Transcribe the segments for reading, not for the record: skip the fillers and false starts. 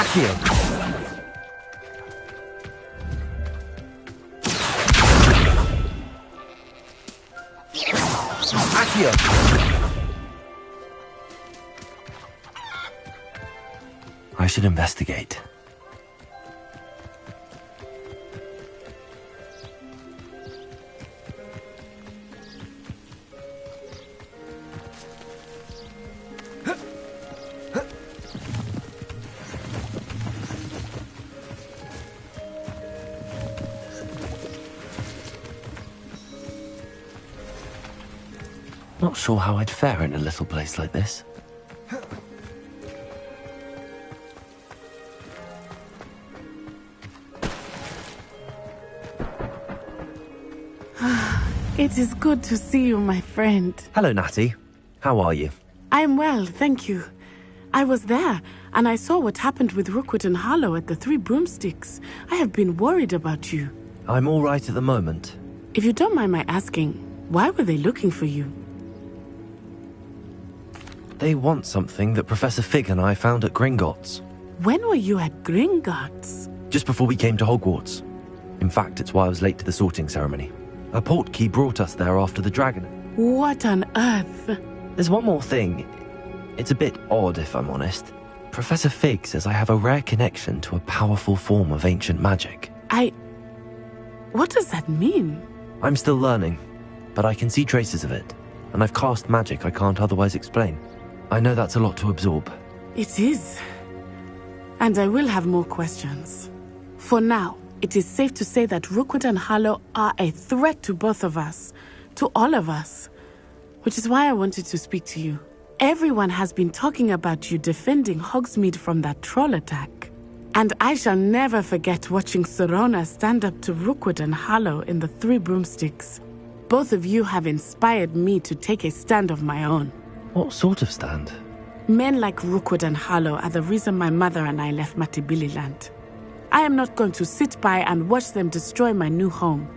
Accio! Accio! I should investigate. Not sure how I'd fare in a little place like this. It is good to see you, my friend. Hello, Natty. How are you? I am well, thank you. I was there, and I saw what happened with Rookwood and Harlow at the Three Broomsticks. I have been worried about you. I'm all right at the moment. If you don't mind my asking, why were they looking for you? They want something that Professor Fig and I found at Gringotts. When were you at Gringotts? Just before we came to Hogwarts. In fact, it's why I was late to the sorting ceremony. A portkey brought us there after the dragon. What on earth? There's one more thing. It's a bit odd, if I'm honest. Professor Fig says I have a rare connection to a powerful form of ancient magic. What does that mean? I'm still learning, but I can see traces of it, and I've cast magic I can't otherwise explain. I know that's a lot to absorb. It is. And I will have more questions. For now, it is safe to say that Rookwood and Harlow are a threat to both of us, to all of us, which is why I wanted to speak to you. Everyone has been talking about you defending Hogsmeade from that troll attack. And I shall never forget watching Serona stand up to Rookwood and Harlow in the Three Broomsticks. Both of you have inspired me to take a stand of my own. What sort of stand? Men like Rookwood and Harlow are the reason my mother and I left Matibililand. I am not going to sit by and watch them destroy my new home.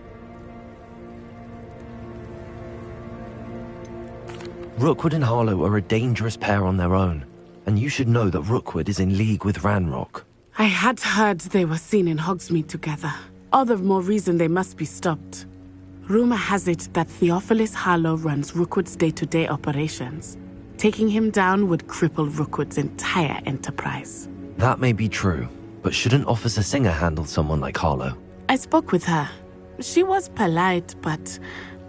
Rookwood and Harlow are a dangerous pair on their own, and you should know that Rookwood is in league with Ranrock. I had heard they were seen in Hogsmeade together. All the more reason they must be stopped. Rumor has it that Theophilus Harlow runs Rookwood's day-to-day operations. Taking him down would cripple Rookwood's entire enterprise. That may be true, but shouldn't Officer Singer handle someone like Harlow? I spoke with her. She was polite, but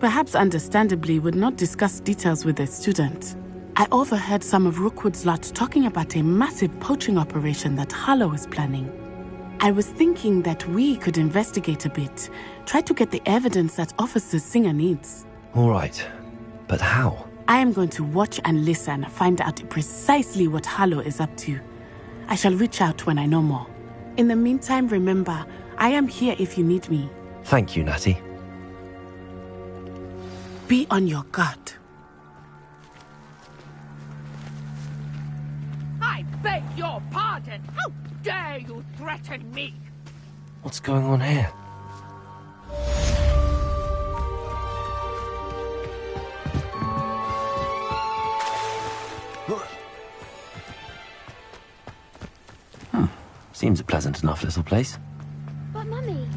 perhaps understandably would not discuss details with a student. I overheard some of Rookwood's lot talking about a massive poaching operation that Harlow is planning. I was thinking that we could investigate a bit, try to get the evidence that Officer Singer needs. All right, but how? I am going to watch and listen, find out precisely what Harlow is up to. I shall reach out when I know more. In the meantime, remember, I am here if you need me. Thank you, Natty. Be on your guard. I beg your pardon! How dare you threaten me? What's going on here? Seems a pleasant enough little place. But Mummy...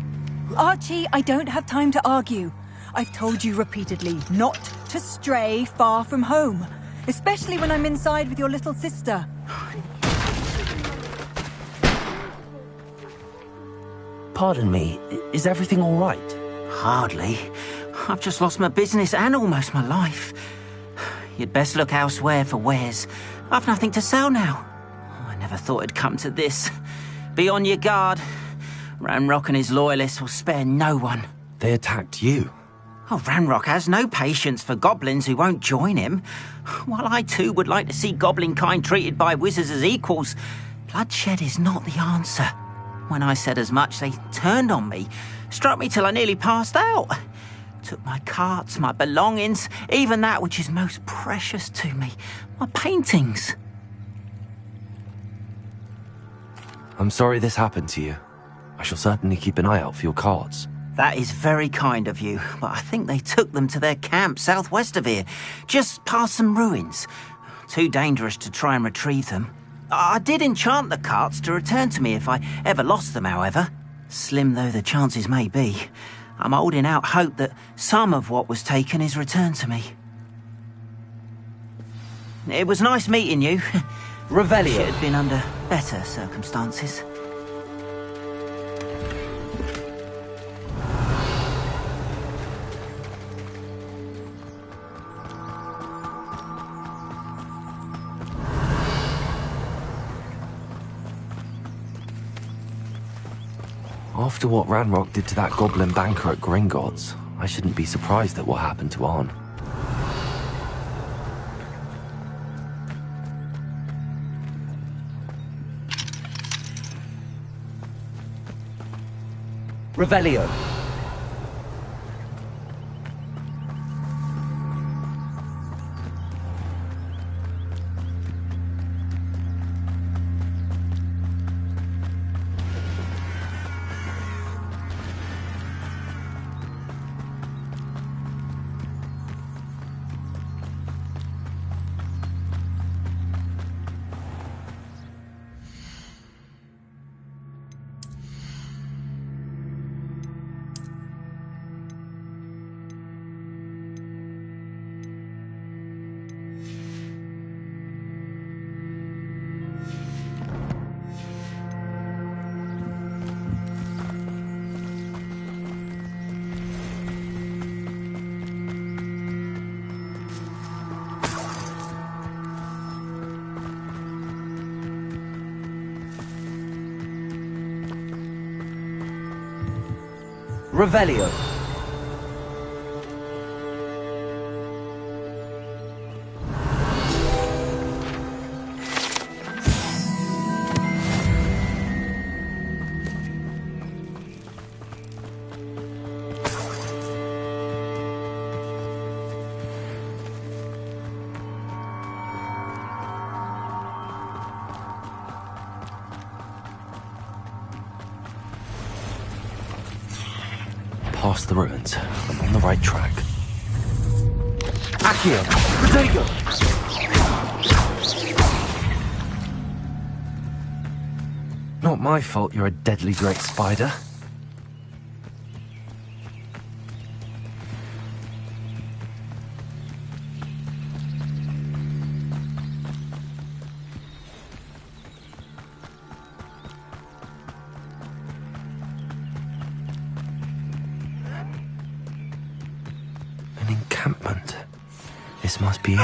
Archie, I don't have time to argue. I've told you repeatedly not to stray far from home, especially when I'm inside with your little sister. Pardon me, is everything all right? Hardly. I've just lost my business and almost my life. You'd best look elsewhere for wares. I've nothing to sell now. I never thought it'd come to this. Be on your guard. Ranrock and his loyalists will spare no one. They attacked you. Oh, Ranrock has no patience for goblins who won't join him. While I too would like to see goblin kind treated by wizards as equals, bloodshed is not the answer. When I said as much, they turned on me, struck me till I nearly passed out. Took my carts, my belongings, even that which is most precious to me, my paintings. I'm sorry this happened to you. I shall certainly keep an eye out for your cards. That is very kind of you, but I think they took them to their camp southwest of here, just past some ruins. Too dangerous to try and retrieve them. I did enchant the carts to return to me if I ever lost them, however. Slim though the chances may be, I'm holding out hope that some of what was taken is returned to me. It was nice meeting you. Revelio. Should have been under better circumstances. After what Ranrock did to that goblin banker at Gringotts, I shouldn't be surprised at what happened to Arn. Revelio. Revelio. Past the ruins. I'm on the right track. Accio! Protego! Not my fault you're a deadly great spider. Encampment. This must be it.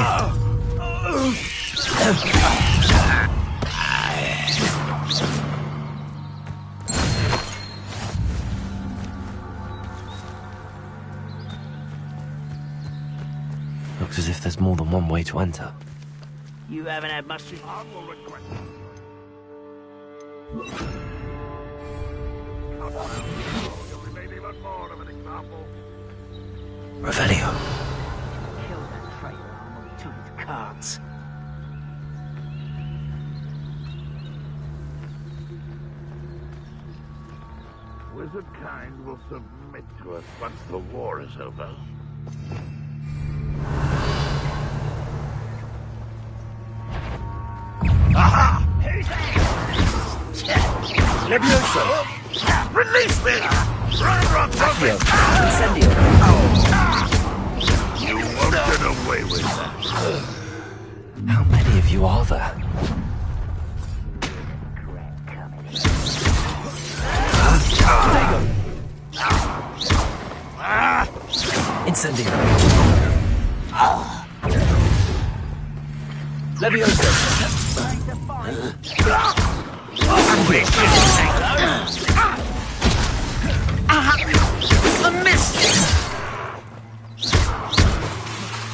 Looks as if there's more than one way to enter. You haven't had much to... Revelio. Kill that traitor and we took his cards. Wizard kind will submit to us once the war is over. Aha! Levioso! Release me! Ranrock, Accio! open! Incendio! You won't get away with that. How many of you are there? Protego! Incendio! Levioso! A miss!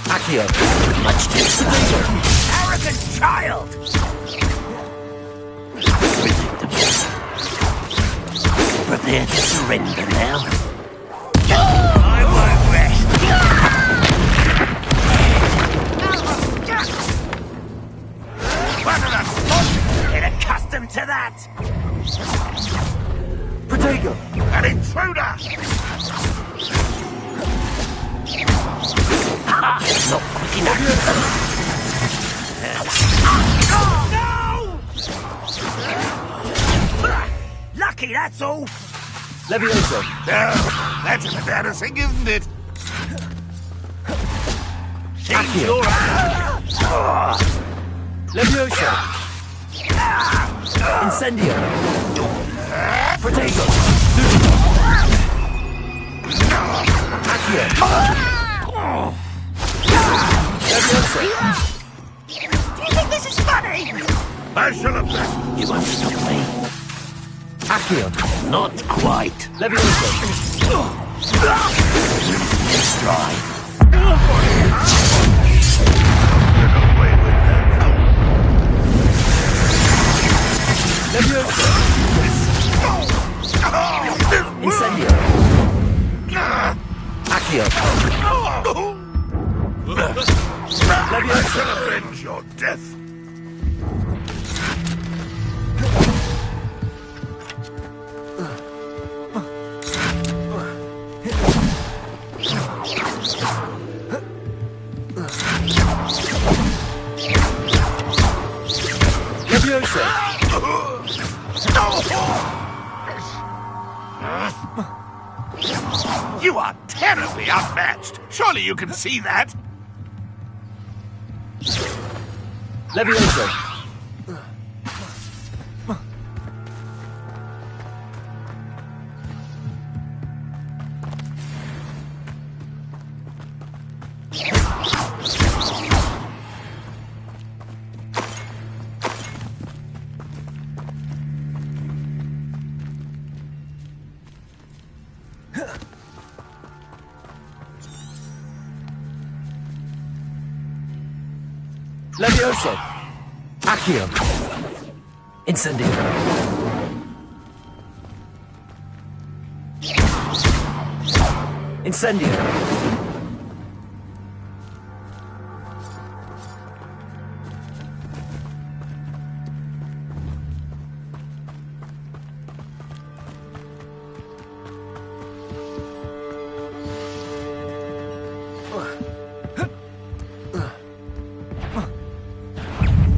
Accio! Much too Arrogant child! Prepare to surrender now. I won't rest! Get accustomed to that! Protego! An intruder! Not quick enough. No! that's all? Levioso. No, that's embarrassing, isn't it? Accio. Levioso. Incendio. Protego. Accio. Levioso. Do you think this is funny? I shall object. You won't stop me. Accio. Not quite. Levioso. Try. Get away with that. Levioso. Incendio. Accio. I shall avenge your death. Levioso. You are terribly outmatched. Surely you can see that. Levioso. Levioso. Accio. Incendio. Incendio.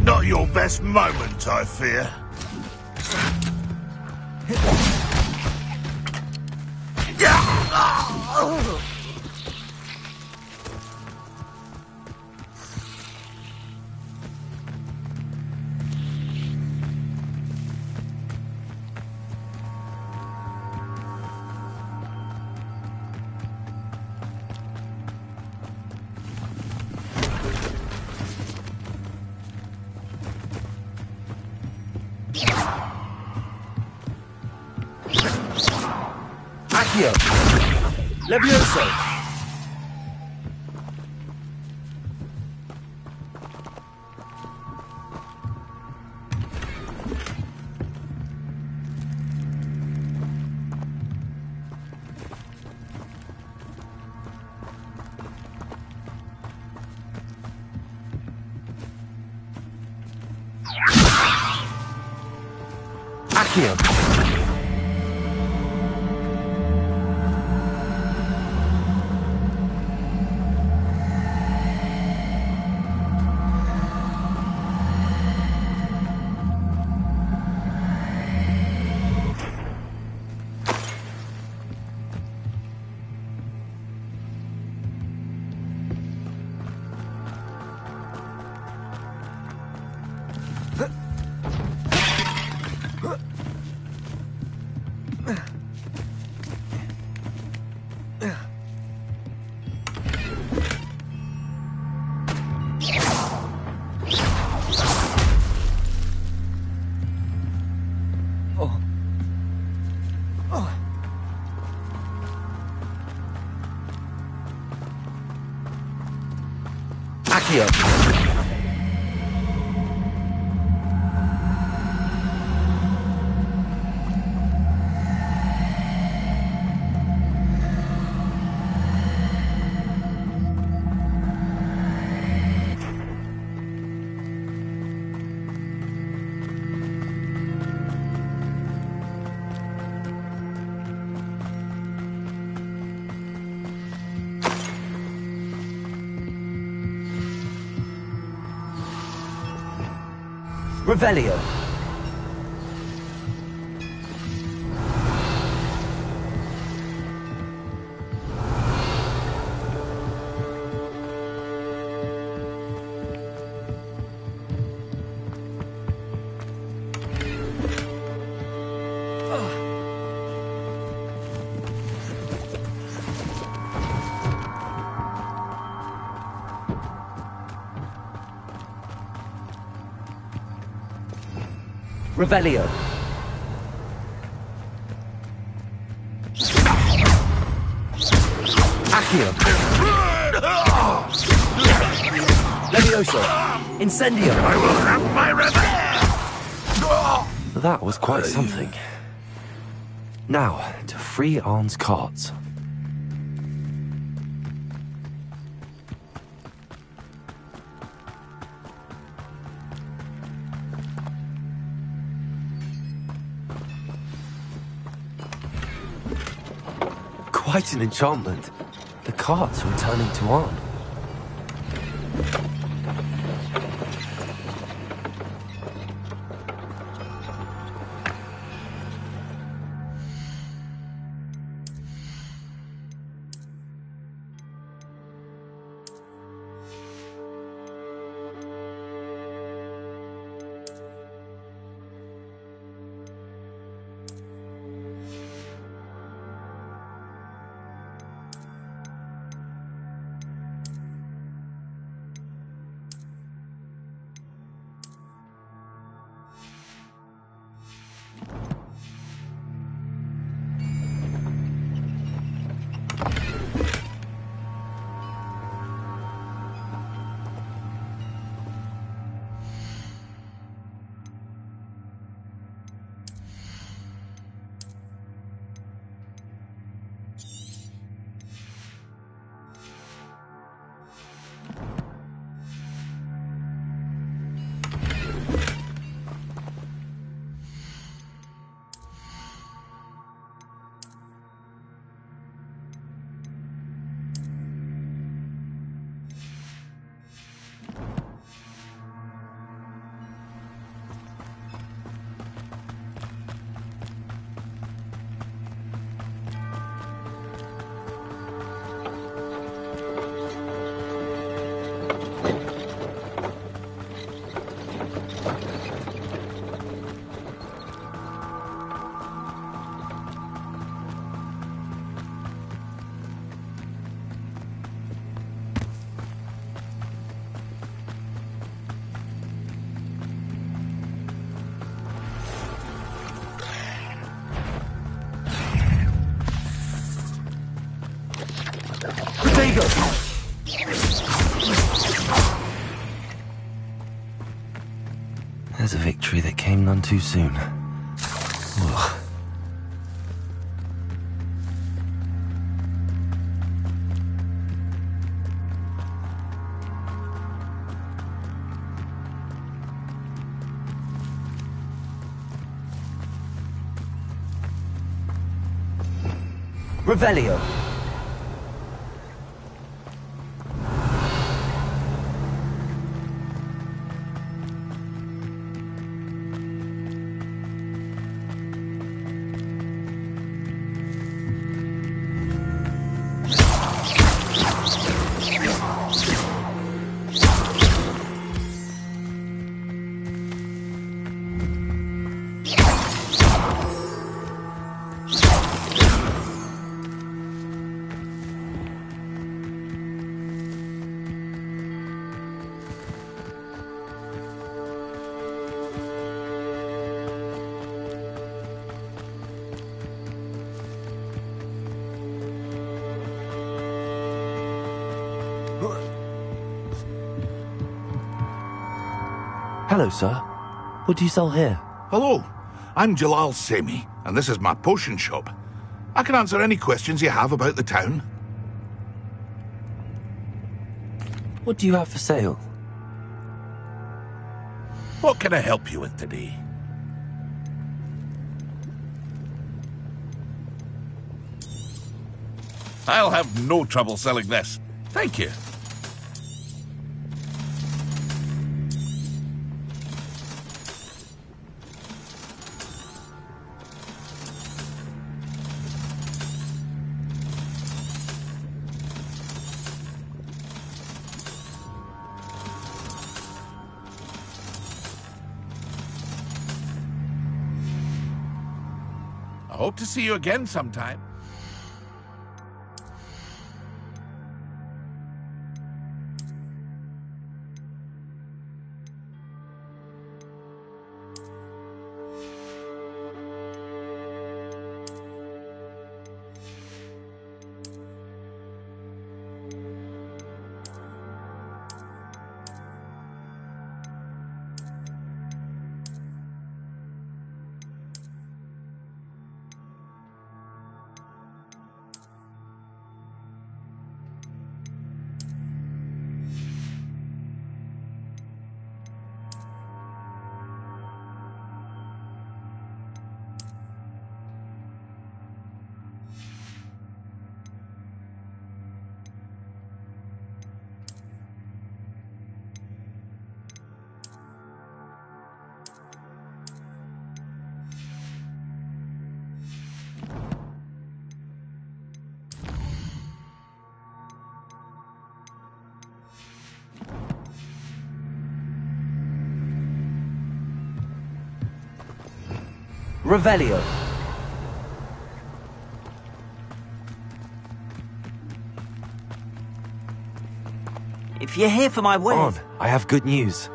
Not your best moment, I fear. Accio. Levioso. Accio. Accio. Revelio. Revelio. Accio. Levioso. Incendio. I will have my revenge! That was quite something. Now, to free Arn's carts. Quite an enchantment. The carts returning to Arn. There's a victory that came none too soon. Ugh. Revelio. Hello, sir. What do you sell here? Hello, I'm Jalal Semi, and this is my potion shop. I can answer any questions you have about the town. What do you have for sale? What can I help you with today? I'll have no trouble selling this. Thank you. I hope to see you again sometime. Revelio. If you're here for my wares... On, I have good news.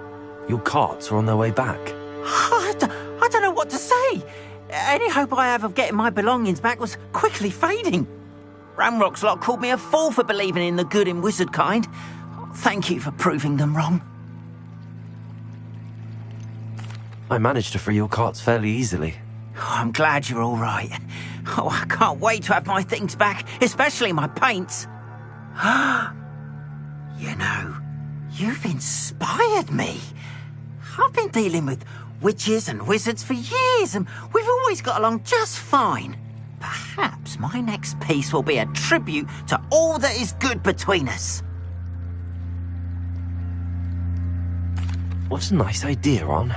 Your carts are on their way back. I don't know what to say. Any hope I have of getting my belongings back was quickly fading. Ramrock's lot called me a fool for believing in the good in wizard kind. Thank you for proving them wrong. I managed to free your carts fairly easily. Oh, I'm glad you're all right. Oh, I can't wait to have my things back, especially my paints. You know, you've inspired me. I've been dealing with witches and wizards for years, and we've always got along just fine. Perhaps my next piece will be a tribute to all that is good between us. What a nice idea, Ron.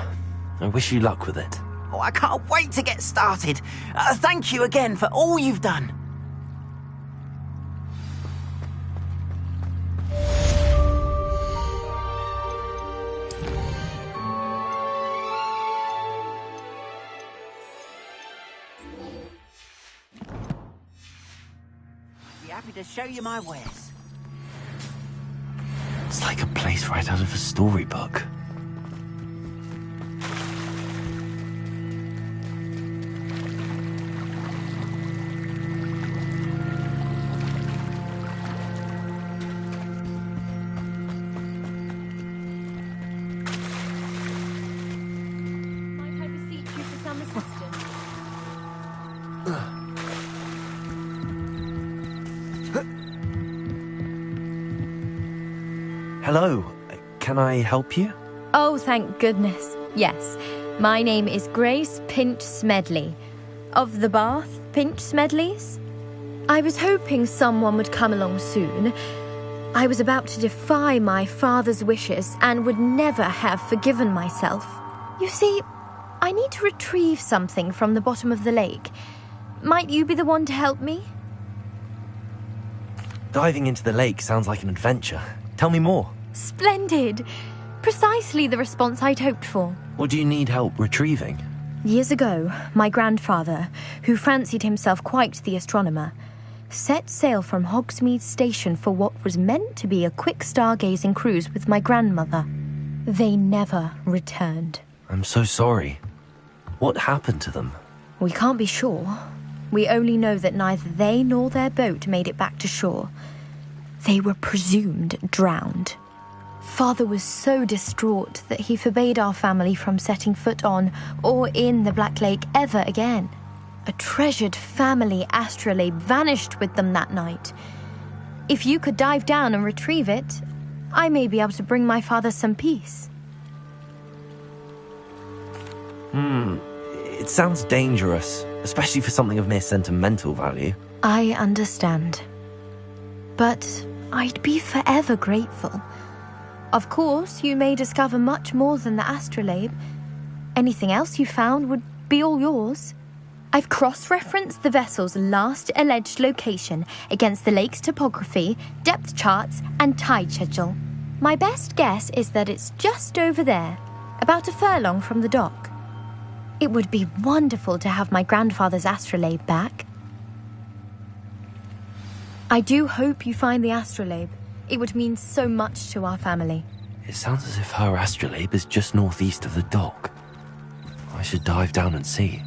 I wish you luck with it. Oh, I can't wait to get started. Thank you again for all you've done. Be happy to show you my wares. It's like a place right out of a storybook. Might I beseech you for some assistance? Hello. Can I help you? Oh, thank goodness. Yes. My name is Grace Pinch Smedley. Of the Bath Pinch Smedleys? I was hoping someone would come along soon. I was about to defy my father's wishes and would never have forgiven myself. You see, I need to retrieve something from the bottom of the lake. Might you be the one to help me? Diving into the lake sounds like an adventure. Tell me more. Splendid! Precisely the response I'd hoped for. What do you need help retrieving? Years ago, my grandfather, who fancied himself quite the astronomer, set sail from Hogsmeade Station for what was meant to be a quick stargazing cruise with my grandmother. They never returned. I'm so sorry. What happened to them? We can't be sure. We only know that neither they nor their boat made it back to shore. They were presumed drowned. Father was so distraught that he forbade our family from setting foot on or in the Black Lake ever again. A treasured family astrolabe vanished with them that night. If you could dive down and retrieve it, I may be able to bring my father some peace. It sounds dangerous, especially for something of mere sentimental value. I understand. But I'd be forever grateful. Of course, you may discover much more than the astrolabe. Anything else you found would be all yours. I've cross-referenced the vessel's last alleged location against the lake's topography, depth charts, and tide schedule. My best guess is that it's just over there, about a furlong from the dock. It would be wonderful to have my grandfather's astrolabe back. I do hope you find the astrolabe. It would mean so much to our family. It sounds as if her astrolabe is just northeast of the dock. I should dive down and see.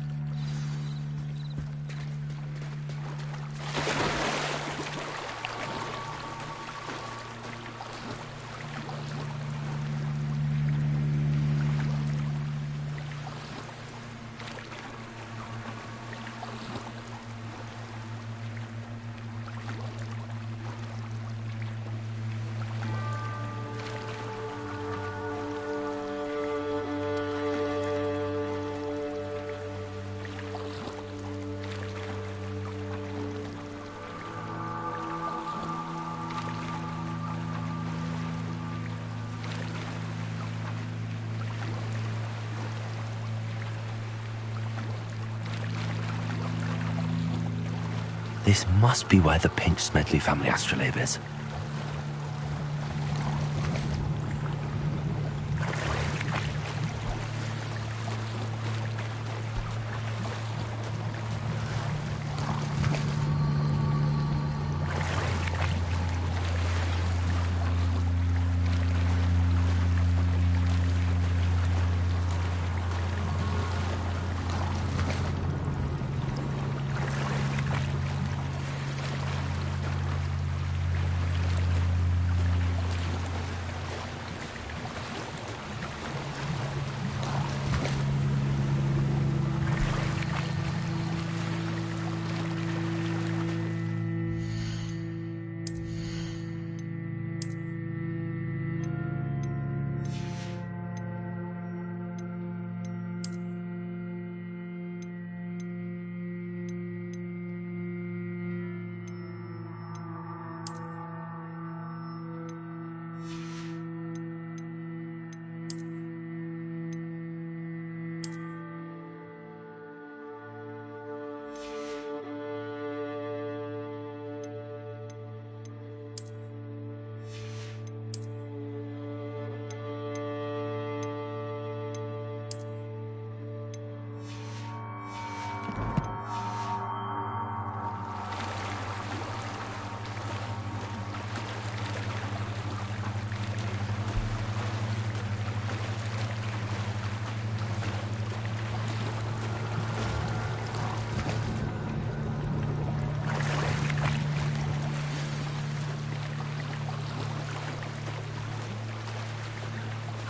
This must be where the Pinch Smedley family astrolabe is.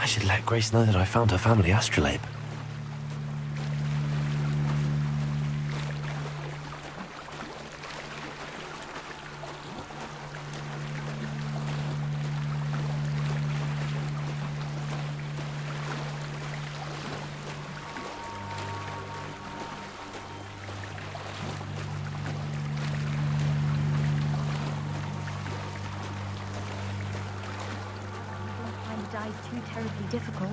I should let Grace know that I found her family astrolabe. Too terribly difficult.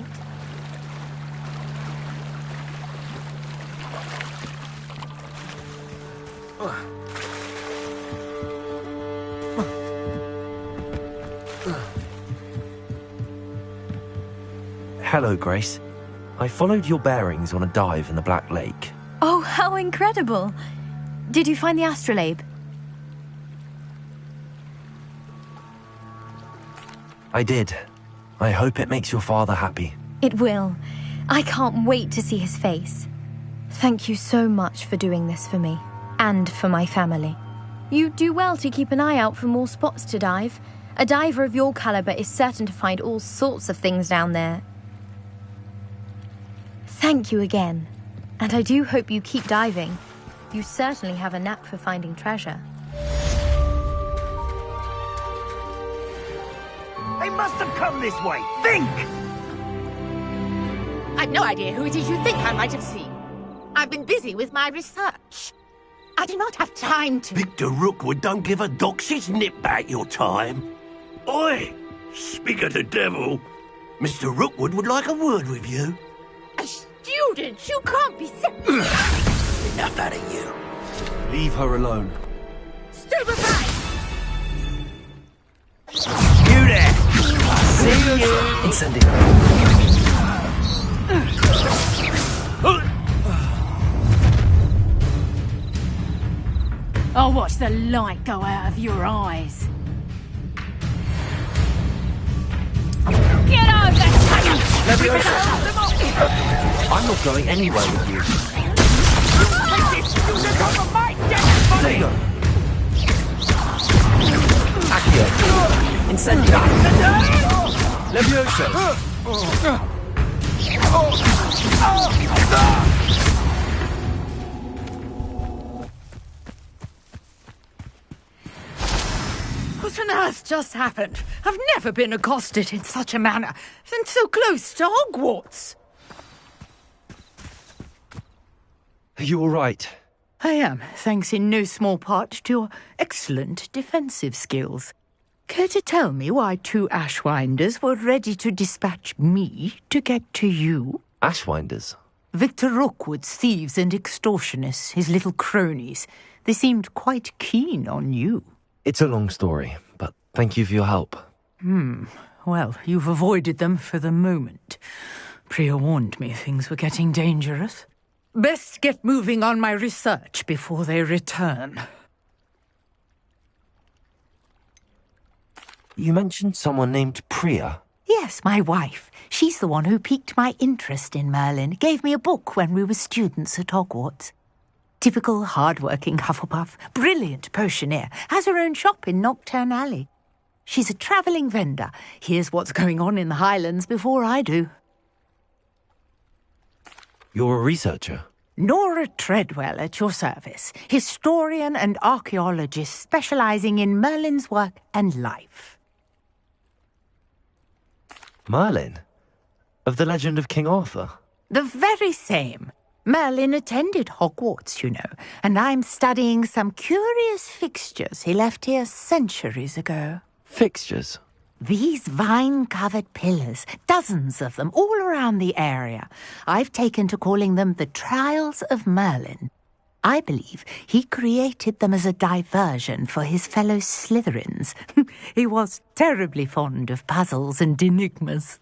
Hello, Grace. I followed your bearings on a dive in the Black Lake. Oh, how incredible! Did you find the astrolabe? I did. I hope it makes your father happy. It will. I can't wait to see his face. Thank you so much for doing this for me, and for my family. You do well to keep an eye out for more spots to dive. A diver of your caliber is certain to find all sorts of things down there. Thank you again, and I do hope you keep diving. You certainly have a knack for finding treasure. They must have come this way. Think! I've no idea who it is you think I might have seen. I've been busy with my research. I do not have time to... Victor Rookwood don't give a dox's nip back your time. Oi! Speak of the devil. Mr. Rookwood would like a word with you. A student? You can't be so... Enough out of you. Leave her alone. Stupefy! You there! See you! Incendio. I'll watch the light go out of your eyes. Get over! I'm not going anywhere with you. Sego! Accio! Incendio! Levioso! What on earth just happened? I've never been accosted in such a manner, and so close to Hogwarts. Are you all right? I am, thanks in no small part to your excellent defensive skills. Care to tell me why two Ashwinders were ready to dispatch me to get to you? Ashwinders? Victor Rookwood's thieves and extortionists, his little cronies. They seemed quite keen on you. It's a long story, but thank you for your help. Well, you've avoided them for the moment. Priya warned me things were getting dangerous. Best get moving on my research before they return. You mentioned someone named Priya. Yes, my wife. She's the one who piqued my interest in Merlin. Gave me a book when we were students at Hogwarts. Typical hard-working Hufflepuff, brilliant potioneer, has her own shop in Knockturn Alley. She's a travelling vendor. Hears what's going on in the Highlands before I do. You're a researcher? Nora Treadwell at your service, historian and archaeologist specialising in Merlin's work and life. Merlin? Of the legend of King Arthur? The very same. Merlin attended Hogwarts, you know, and I'm studying some curious fixtures he left here centuries ago. Fixtures? These vine-covered pillars, dozens of them, all around the area. I've taken to calling them the Trials of Merlin. I believe he created them as a diversion for his fellow Slytherins. He was terribly fond of puzzles and enigmas.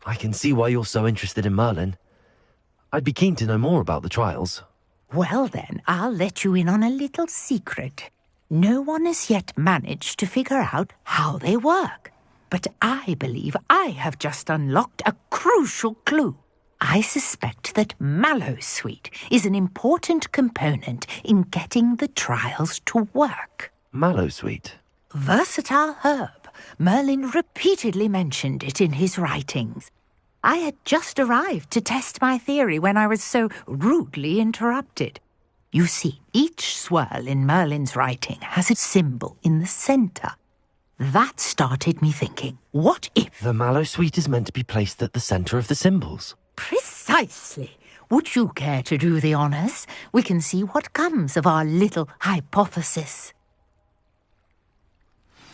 I can see why you're so interested in Merlin. I'd be keen to know more about the trials. Well then, I'll let you in on a little secret. No one has yet managed to figure out how they work. But I believe I have just unlocked a crucial clue. I suspect that mallowsweet is an important component in getting the trials to work. Mallowsweet? Versatile herb. Merlin repeatedly mentioned it in his writings. I had just arrived to test my theory when I was so rudely interrupted. You see, each swirl in Merlin's writing has a symbol in the centre. That started me thinking, what if... The mallowsweet is meant to be placed at the centre of the symbols. Precisely. Would you care to do the honours? We can see what comes of our little hypothesis.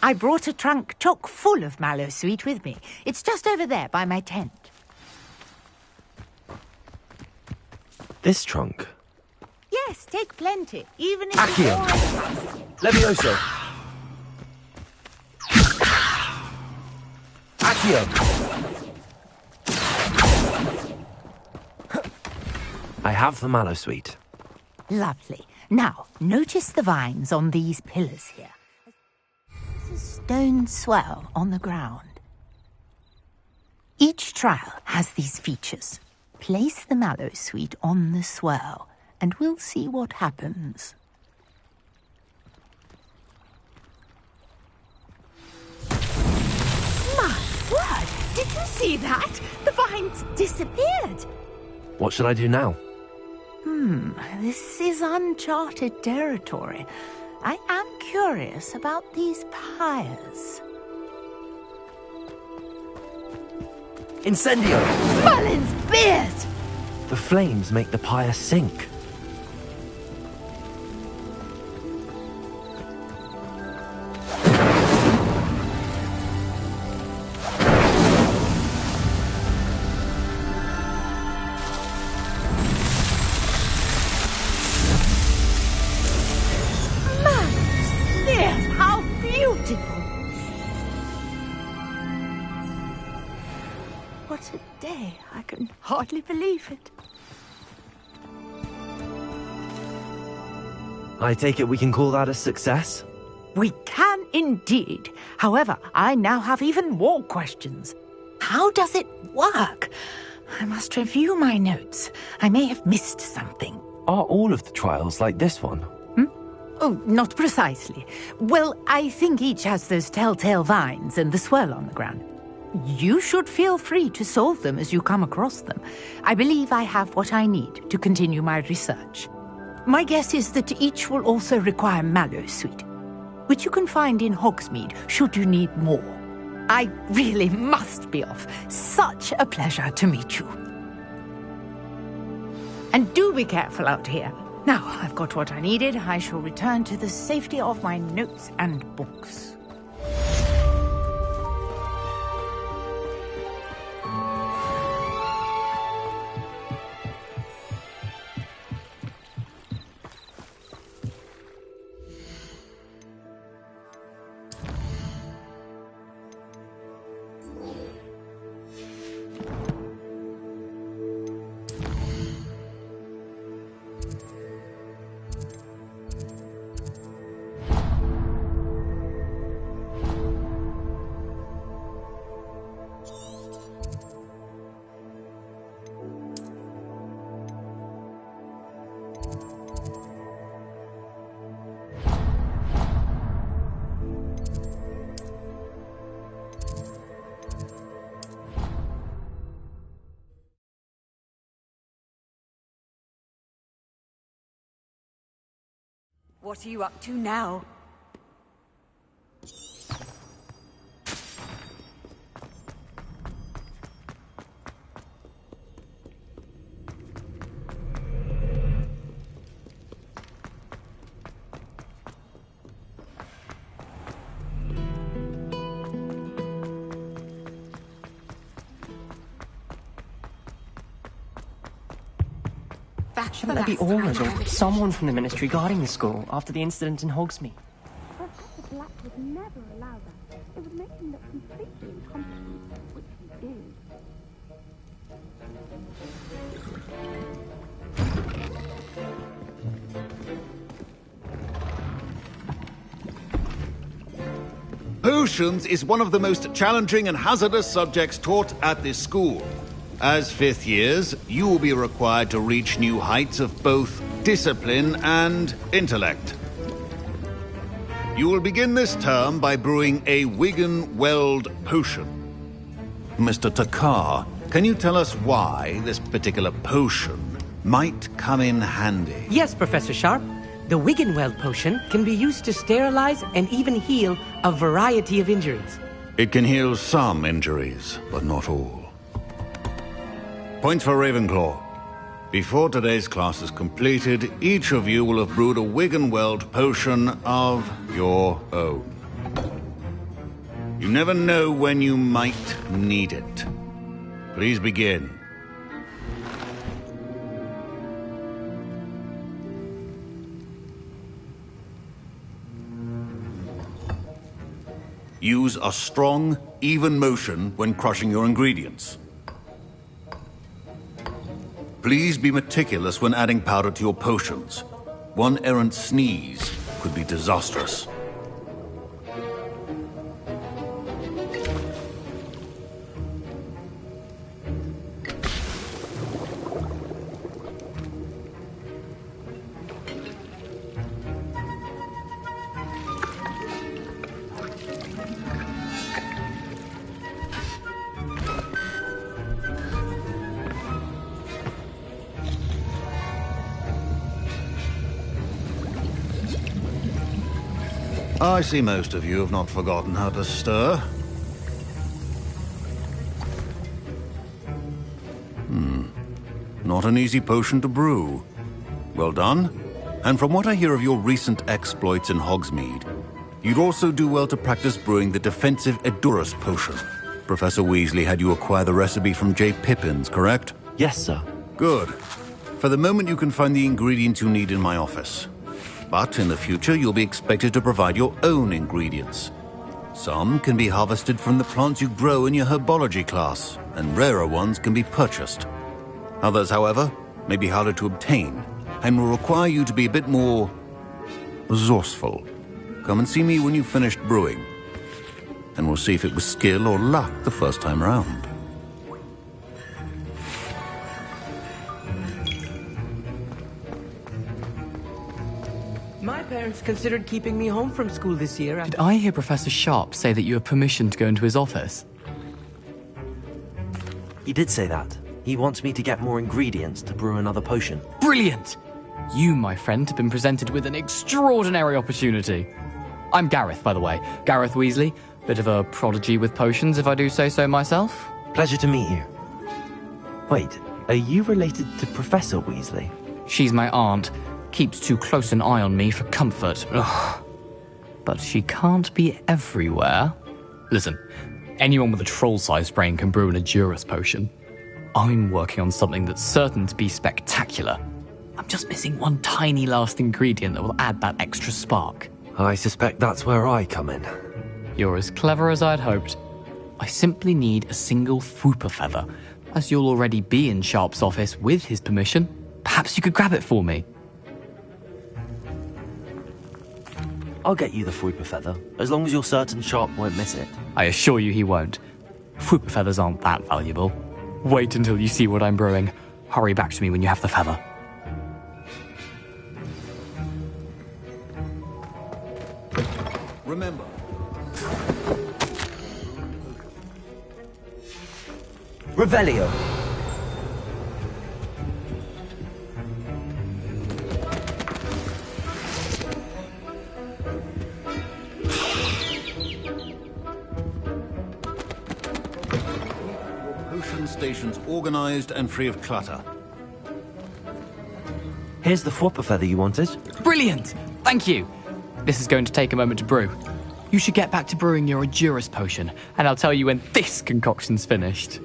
I brought a trunk chock full of mallowsweet with me. It's just over there by my tent. This trunk? Yes, take plenty, even if... Accio! Levioso! Accio! I have the mallowsweet. Lovely. Now, notice the vines on these pillars here. There's a stone swell on the ground. Each trial has these features. Place the mallowsweet on the swell, and we'll see what happens. My word! Did you see that? The vines disappeared. What should I do now? This is uncharted territory. I am curious about these pyres. Incendio! Merlin's beard! The flames make the pyre sink. How beautiful! What a day. I can hardly believe it. I take it we can call that a success? We can indeed. However, I now have even more questions. How does it work? I must review my notes. I may have missed something. Are all of the trials like this one? Oh, not precisely. Well, I think each has those telltale vines and the swirl on the ground. You should feel free to solve them as you come across them. I believe I have what I need to continue my research. My guess is that each will also require mallowsweet, which you can find in Hogsmeade should you need more. I really must be off. Such a pleasure to meet you. And do be careful out here. Now I've got what I needed, I shall return to the safety of my notes and books. What are you up to now? Shouldn't there be orders or someone from the Ministry guarding the school after the incident in Hogsmeade? Professor Black would never allow that. It would make him look completely incompetent, which he is. Potions is one of the most challenging and hazardous subjects taught at this school. As fifth years, you will be required to reach new heights of both discipline and intellect. You will begin this term by brewing a Wigan-Weld potion. Mr. Takar, can you tell us why this particular potion might come in handy? Yes, Professor Sharp. The Wigan-Weld potion can be used to sterilize and even heal a variety of injuries. It can heal some injuries, but not all. Points for Ravenclaw. Before today's class is completed, each of you will have brewed a Wigan-Weld potion of your own. You never know when you might need it. Please begin. Use a strong, even motion when crushing your ingredients. Please be meticulous when adding powder to your potions. One errant sneeze could be disastrous. I see most of you have not forgotten how to stir. Not an easy potion to brew. Well done. And from what I hear of your recent exploits in Hogsmeade, you'd also do well to practice brewing the defensive Edurus potion. Professor Weasley had you acquire the recipe from J. Pippins, correct? Yes, sir. Good. For the moment, you can find the ingredients you need in my office. But in the future, you'll be expected to provide your own ingredients. Some can be harvested from the plants you grow in your herbology class, and rarer ones can be purchased. Others, however, may be harder to obtain, and will require you to be a bit more resourceful. Come and see me when you've finished brewing, and we'll see if it was skill or luck the first time round. My parents considered keeping me home from school this year. Did I hear Professor Sharp say that you have permission to go into his office? He did say that. He wants me to get more ingredients to brew another potion. Brilliant! You, my friend, have been presented with an extraordinary opportunity. I'm Gareth, by the way. Gareth Weasley. Bit of a prodigy with potions, if I do say so myself. Pleasure to meet you. Wait, are you related to Professor Weasley? She's my aunt. Keeps too close an eye on me for comfort. Ugh. But she can't be everywhere. Listen, anyone with a troll-sized brain can brew an Edurus potion. I'm working on something that's certain to be spectacular. I'm just missing one tiny last ingredient that will add that extra spark. I suspect that's where I come in. You're as clever as I'd hoped. I simply need a single Fwooper feather. As you'll already be in Sharp's office with his permission, perhaps you could grab it for me. I'll get you the Fwooper feather, as long as you're certain Sharp won't miss it. I assure you he won't. Fwooper feathers aren't that valuable. Wait until you see what I'm brewing. Hurry back to me when you have the feather. Remember. Revelio. Stations organized and free of clutter. Here's the Fwooper feather you wanted. Brilliant! Thank you. This is going to take a moment to brew. You should get back to brewing your Edurus potion, and I'll tell you when this concoction's finished.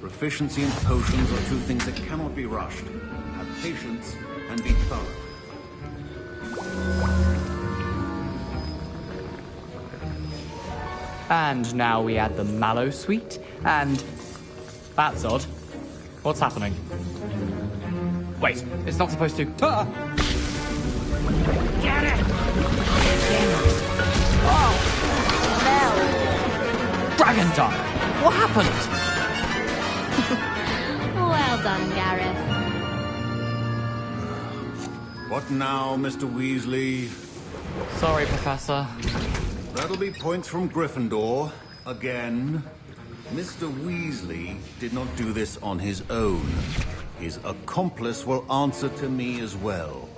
Proficiency in potions are two things that cannot be rushed. Have patience and be thorough. And now we add the mallow sweet, and... That's odd. What's happening? Wait, it's not supposed to... Ah! Get it! Oh! dragon duck? What happened? Well done, Gareth. What now, Mr. Weasley? Sorry, Professor. That'll be points from Gryffindor. Again. Mr. Weasley did not do this on his own. His accomplice will answer to me as well.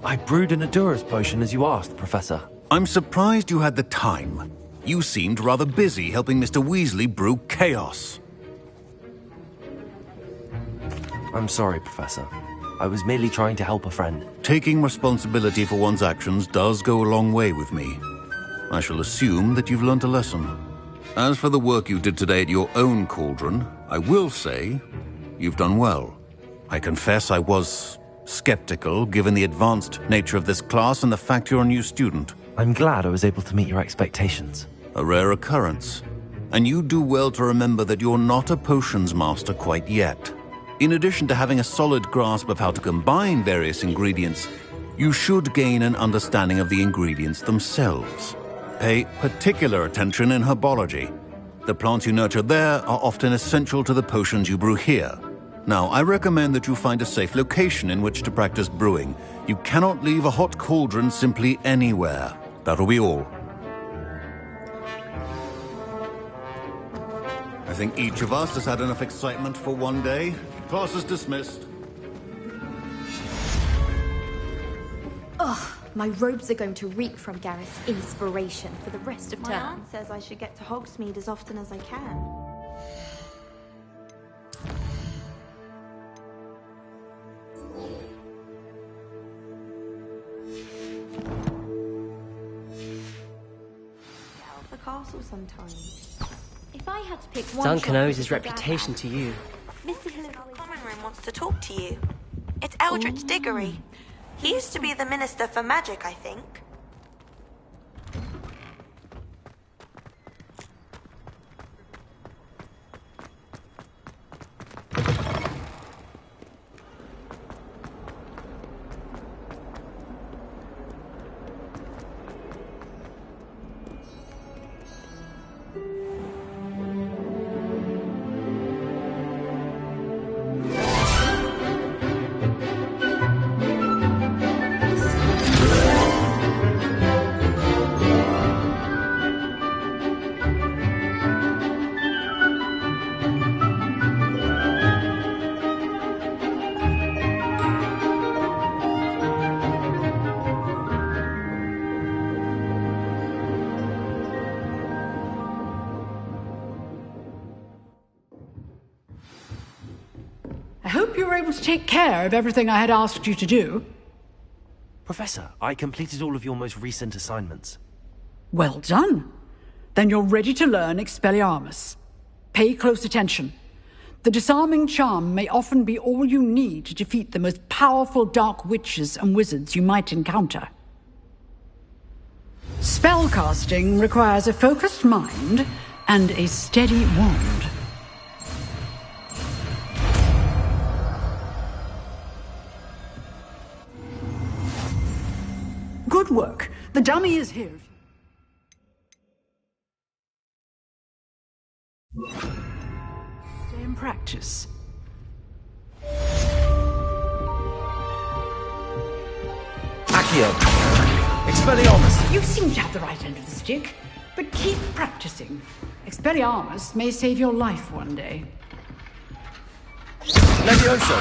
I brewed an Adura's potion as you asked, Professor. I'm surprised you had the time. You seemed rather busy helping Mr. Weasley brew chaos. I'm sorry, Professor. I was merely trying to help a friend. Taking responsibility for one's actions does go a long way with me. I shall assume that you've learnt a lesson. As for the work you did today at your own cauldron, I will say you've done well. I confess I was skeptical, given the advanced nature of this class and the fact you're a new student. I'm glad I was able to meet your expectations. A rare occurrence. And you do well to remember that you're not a potions master quite yet. In addition to having a solid grasp of how to combine various ingredients, you should gain an understanding of the ingredients themselves. Pay particular attention in herbology. The plants you nurture there are often essential to the potions you brew here. Now, I recommend that you find a safe location in which to practice brewing. You cannot leave a hot cauldron simply anywhere. That'll be all. I think each of us has had enough excitement for one day. Class is dismissed. Ugh, my robes are going to reek from Gareth's inspiration for the rest of My term. aunt says I should get to Hogsmeade as often as I can. Get out of the castle sometimes. If I had to pick one Duncan shop owes to his go back reputation at- to you. Mr. Hill in the common room wants to talk to you. It's Eldritch Diggory. He used to be the Minister for Magic, I think. I hope you were able to take care of everything I had asked you to do. Professor, I completed all of your most recent assignments. Well done. Then you're ready to learn Expelliarmus. Pay close attention. The disarming charm may often be all you need to defeat the most powerful dark witches and wizards you might encounter. Spellcasting requires a focused mind and a steady wand. Good work. The dummy is here. Stay in practice. Accio! Expelliarmus! You seem to have the right end of the stick, but keep practicing. Expelliarmus may save your life one day. Levioso!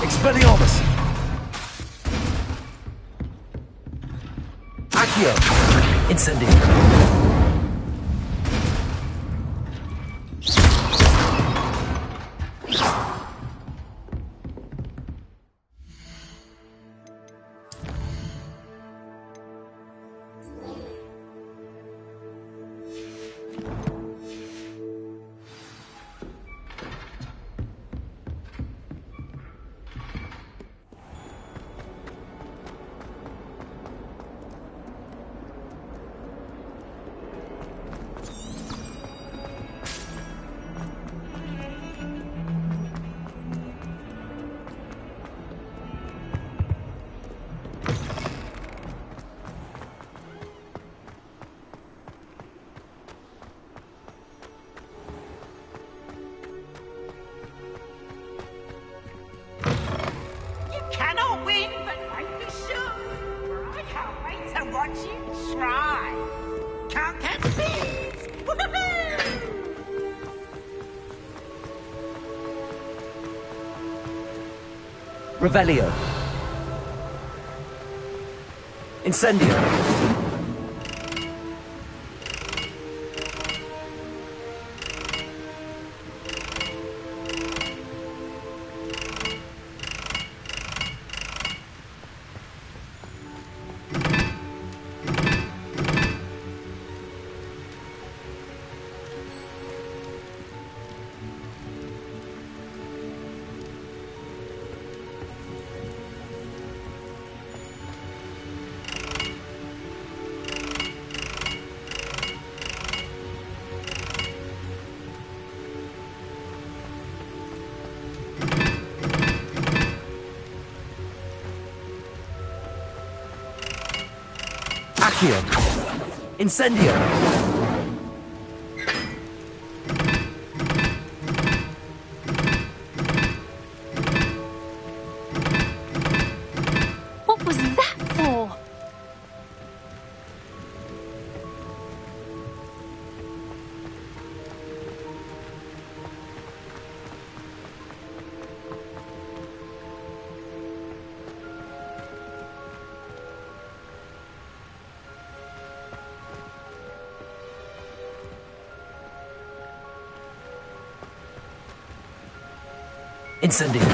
Expelliarmus! Accio! Incendio! Revelio. Incendio. Accio. Incendio. What was that for? Incendio.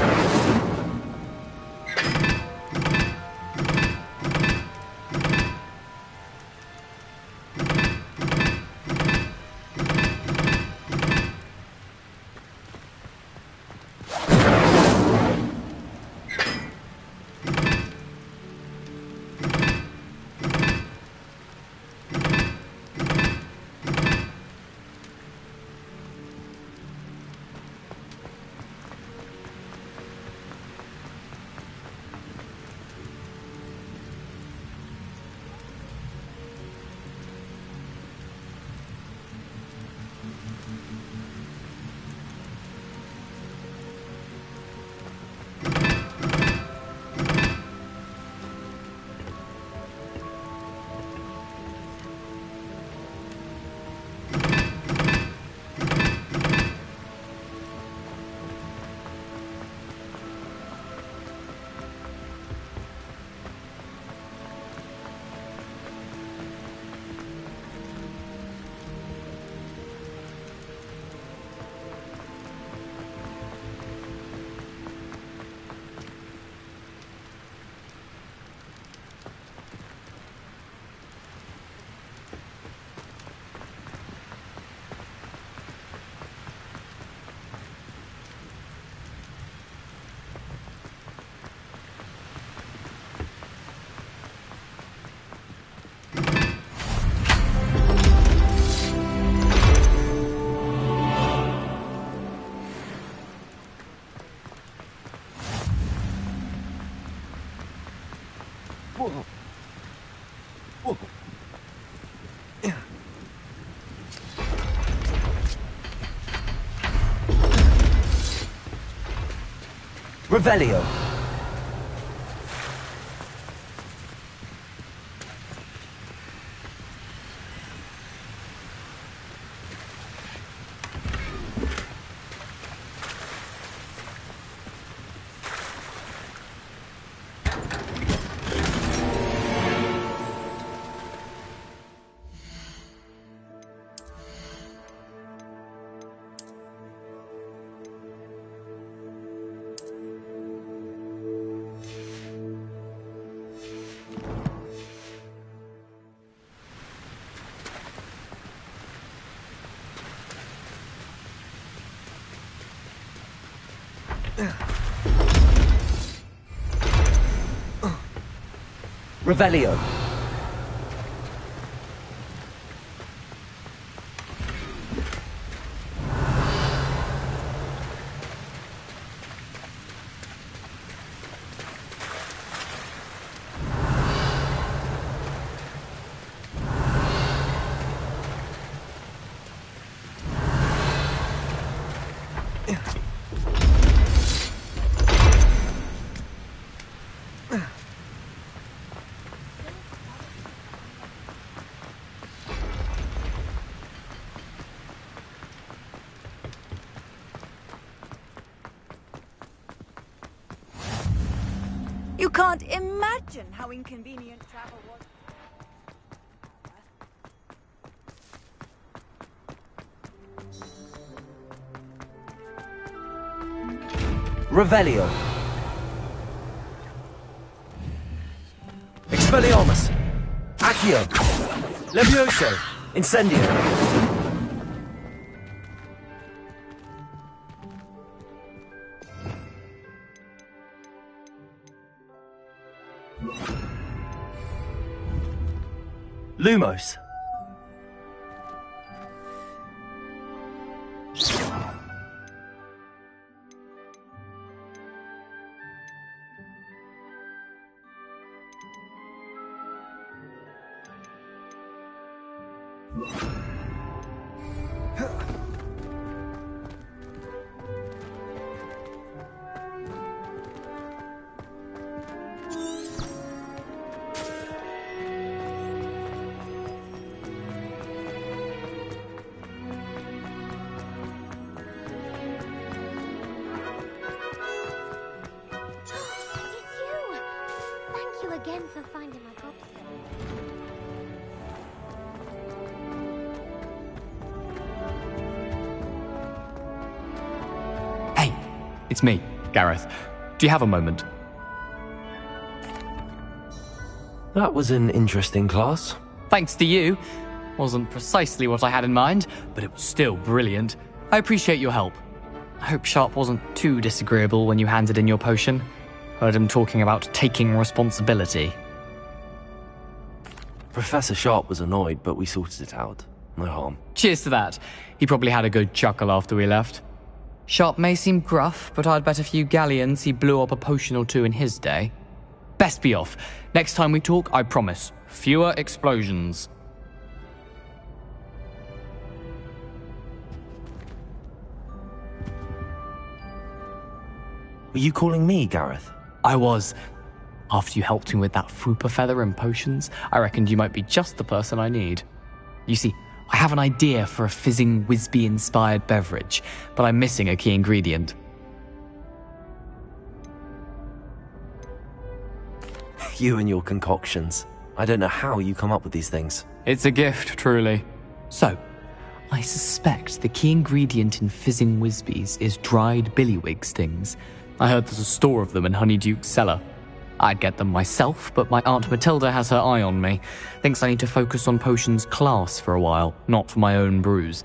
Revelio. Revelio. You can't imagine how inconvenient travel was. Revelio. Expelliarmus. Accio. Levioso. Incendio. Lumos. Again for finding my gobstone. Hey, it's me, Gareth. Do you have a moment? That was an interesting class. Thanks to you. Wasn't precisely what I had in mind, but it was still brilliant. I appreciate your help. I hope Sharp wasn't too disagreeable when you handed in your potion. Heard him talking about taking responsibility. Professor Sharp was annoyed, but we sorted it out. No harm. Cheers to that. He probably had a good chuckle after we left. Sharp may seem gruff, but I'd bet a few galleons he blew up a potion or two in his day. Best be off. Next time we talk, I promise, fewer explosions. Were you calling me, Gareth? I was. After you helped me with that Fupa feather and potions, I reckoned you might be just the person I need. You see, I have an idea for a fizzing Wisby-inspired beverage, but I'm missing a key ingredient. You and your concoctions. I don't know how you come up with these things. It's a gift, truly. So, I suspect the key ingredient in fizzing Wisbies is dried billywig stings. I heard there's a store of them in Honeyduke's cellar. I'd get them myself, but my Aunt Matilda has her eye on me. Thinks I need to focus on potions class for a while, not for my own brews.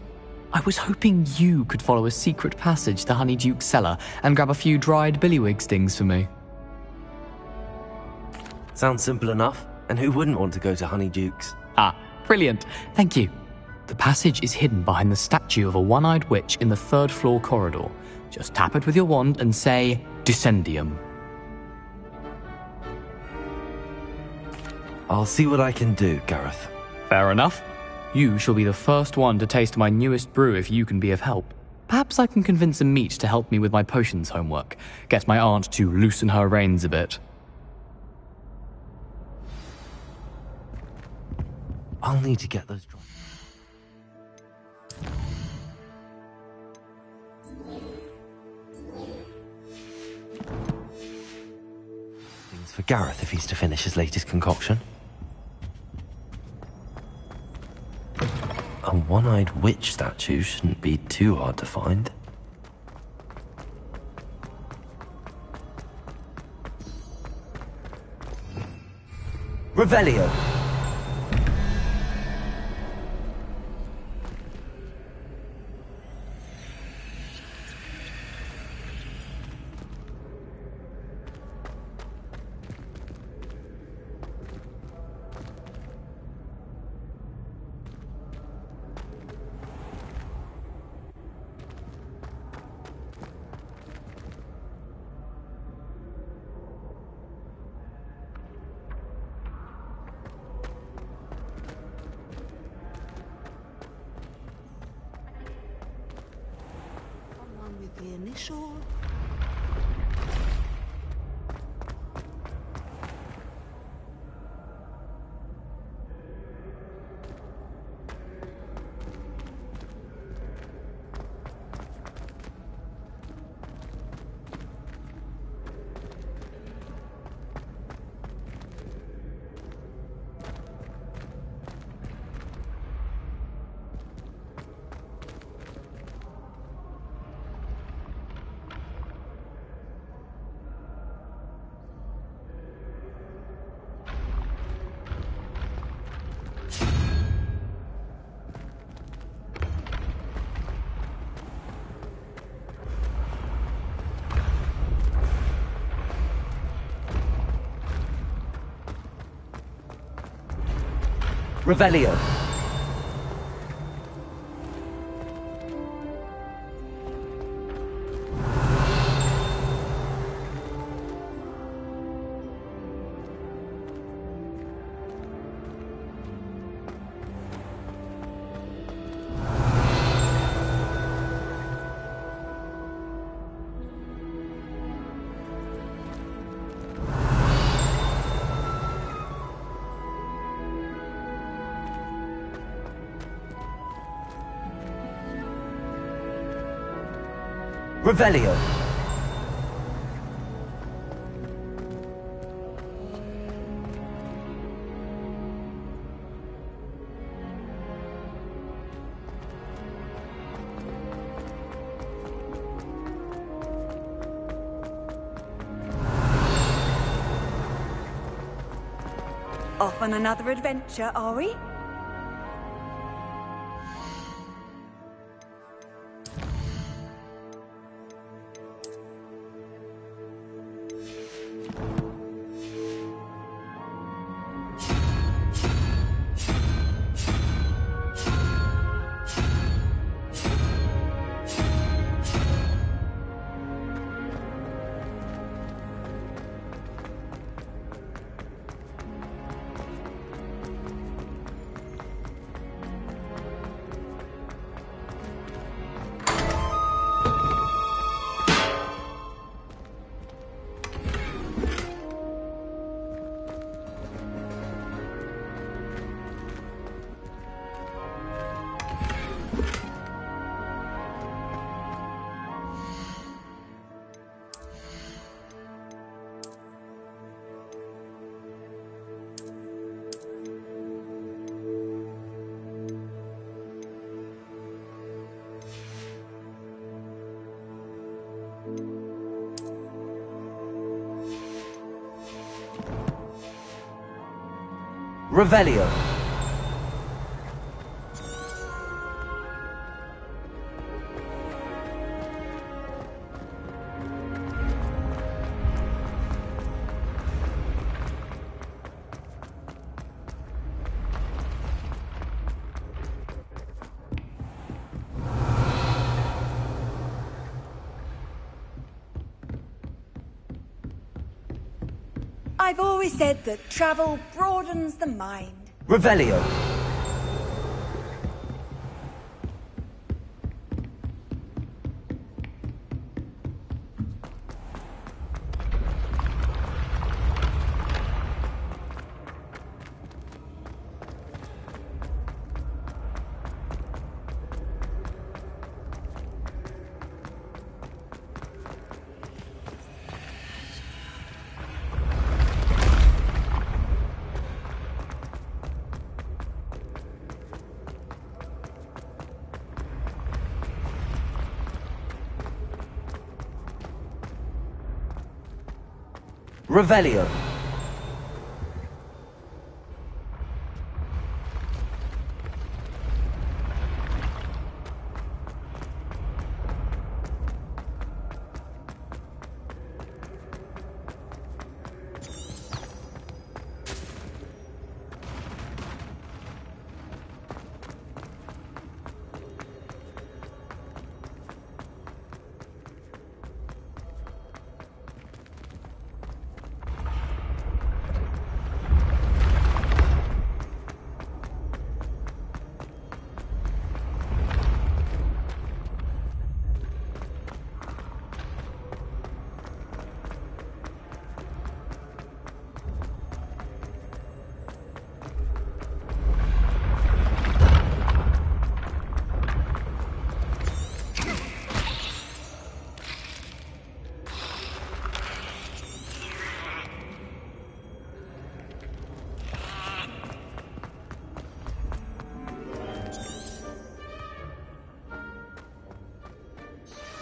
I was hoping you could follow a secret passage to Honeyduke's cellar and grab a few dried billywig stings for me. Sounds simple enough. And who wouldn't want to go to Honeyduke's? Ah, brilliant. Thank you. The passage is hidden behind the statue of a one-eyed witch in the third floor corridor. Just tap it with your wand and say, Descendium. I'll see what I can do, Gareth. Fair enough. You shall be the first one to taste my newest brew if you can be of help. Perhaps I can convince a meat to help me with my potions homework. Get my aunt to loosen her reins a bit. I'll need to get those drops. Things for Gareth if he's to finish his latest concoction. A one-eyed witch statue shouldn't be too hard to find. Revelio. The initial. Revelio. Revelio. Off on another adventure, are we? Revelio. I've always said that travel broadens the mind. Revelio. Revelio.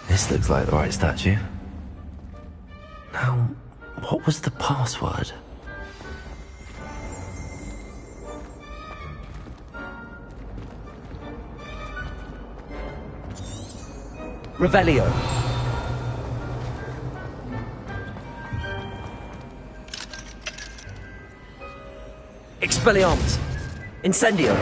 This looks like the right statue. Now, what was the password? Revelio. Expelliarmus. Incendio!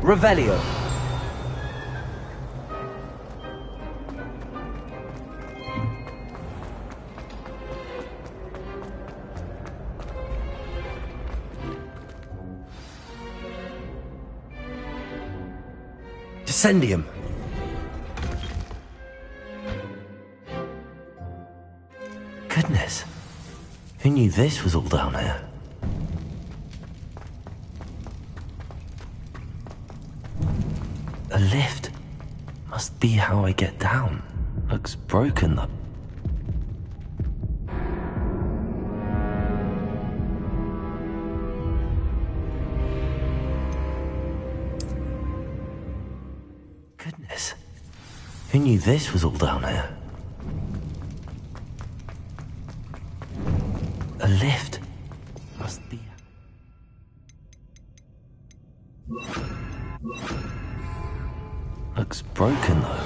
Revelio. Descendium. Goodness. Who knew this was all down here? A lift. Must be how I get down. Looks broken though. Goodness. Who knew this was all down here? A lift. Must be. Looks broken though.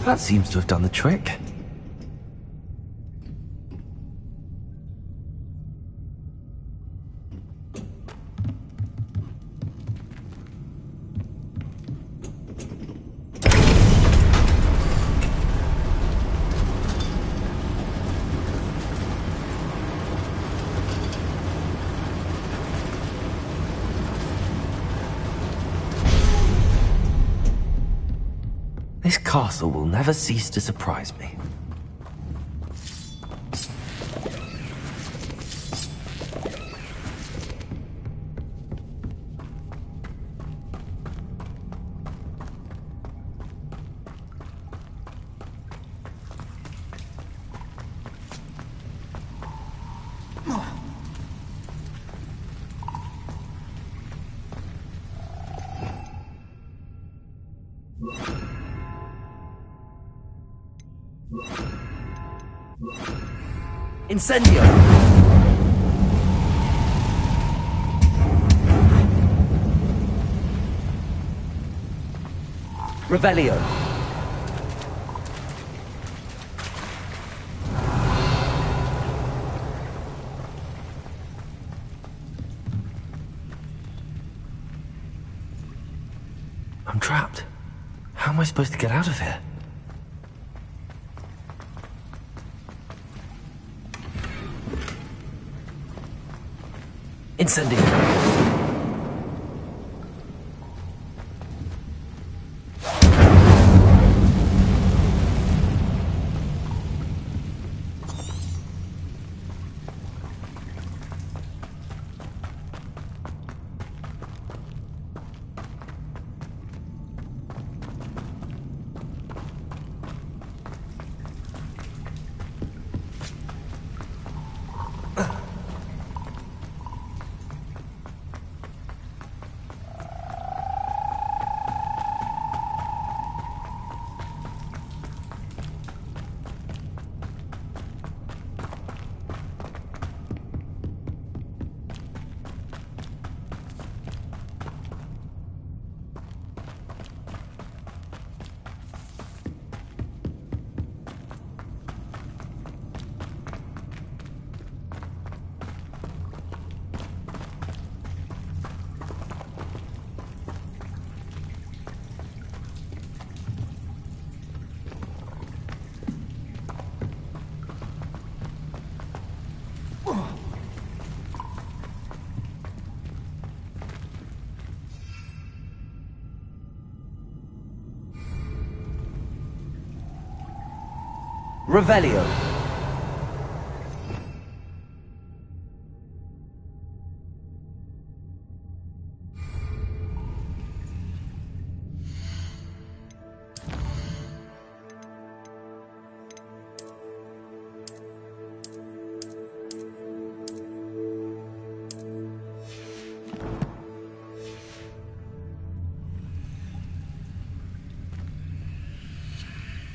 That seems to have done the trick. This castle will never cease to surprise me. Incendio! Revelio. I'm trapped. How am I supposed to get out of here? Incendio. Revelio.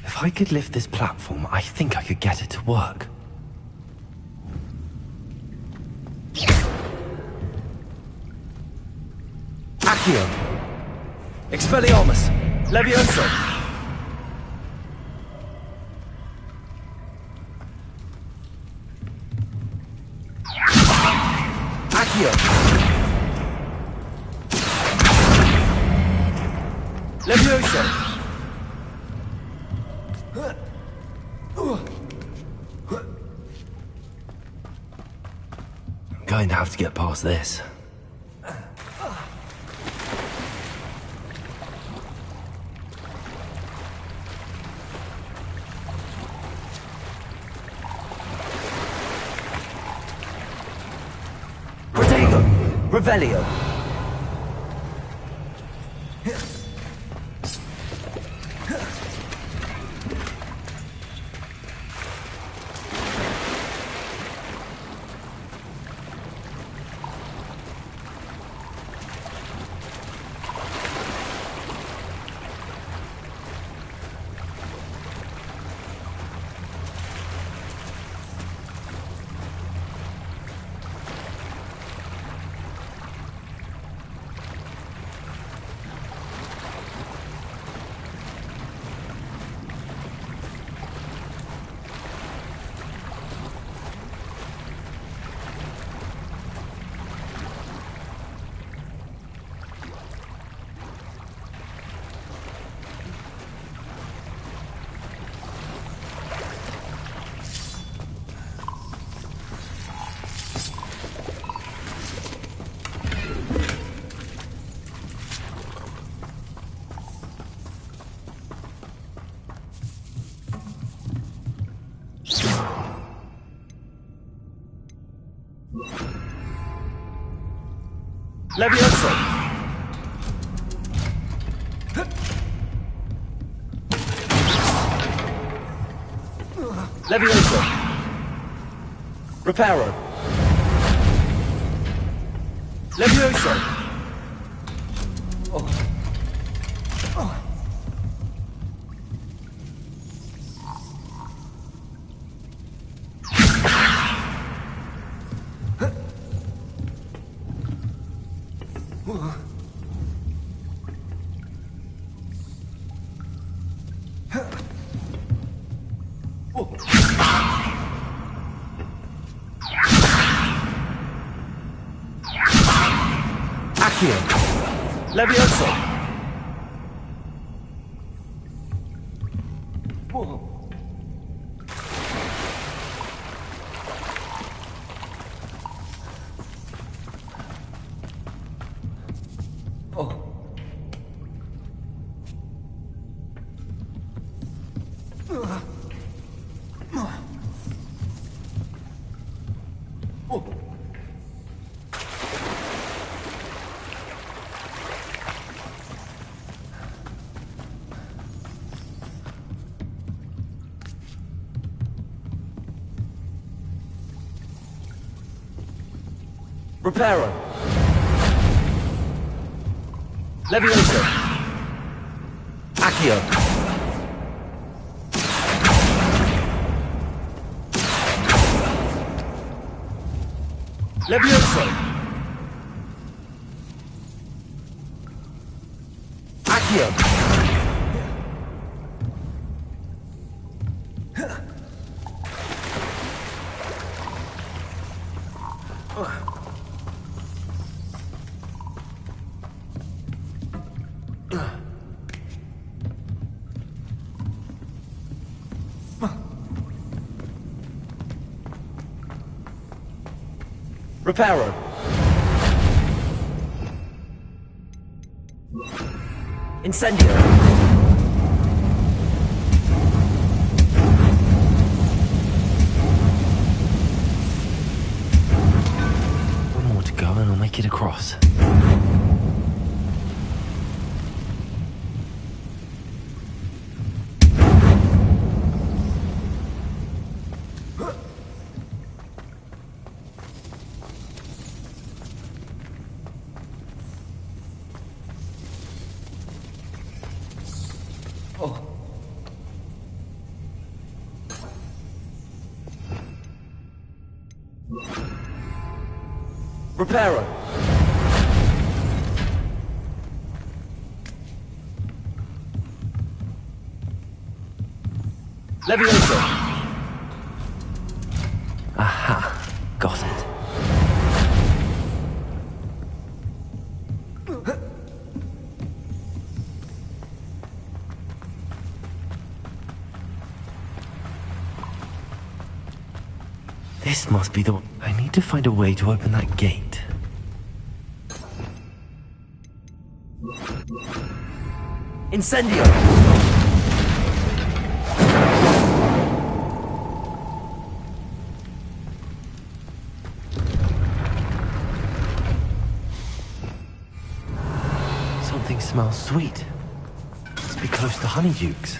If I could lift this platform, I think I could get it to work. Accio! Expelliarmus! Levioso! Accio! Levioso! I'm going to have to get past this. Revelio! Levioso! Levioso! Reparo! Levioso! Accio! Levioso! Reparo! Levioso! Accio! Levioso! Accio! Reparo! Incendio! One more to go and I'll make it across. Reparo. Levioso. Aha, got it. This must be the one. I need to find a way to open that gate. Incendio. Something smells sweet. Must be close to Honeydukes.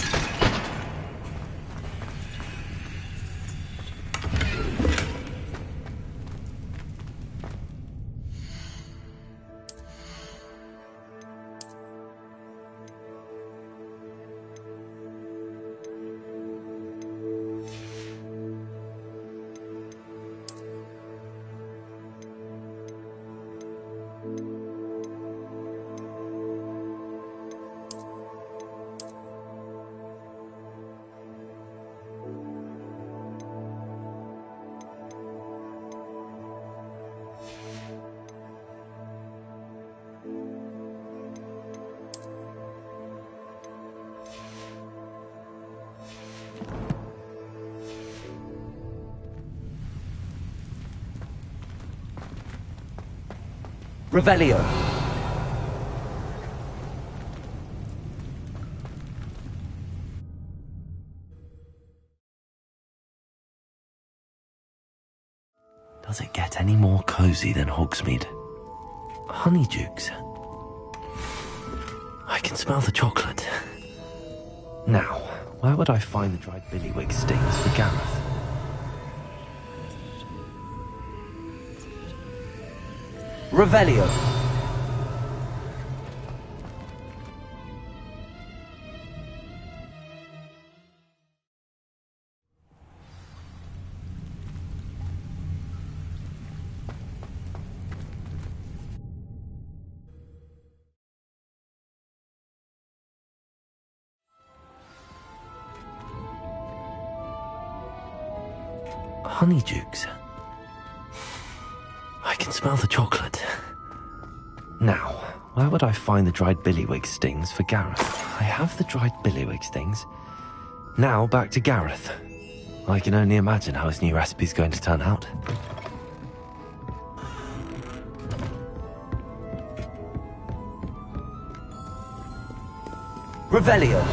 Revelio. Does it get any more cozy than Hogsmeade? Honeydukes. I can smell the chocolate. Now, where would I find the dried billywig stings for Gareth? Revelio. Honeydukes. I can smell the chocolate. Now, where would I find the dried billywig stings for Gareth? I have the dried billywig stings. Now back to Gareth. I can only imagine how his new recipe's going to turn out. Revelio.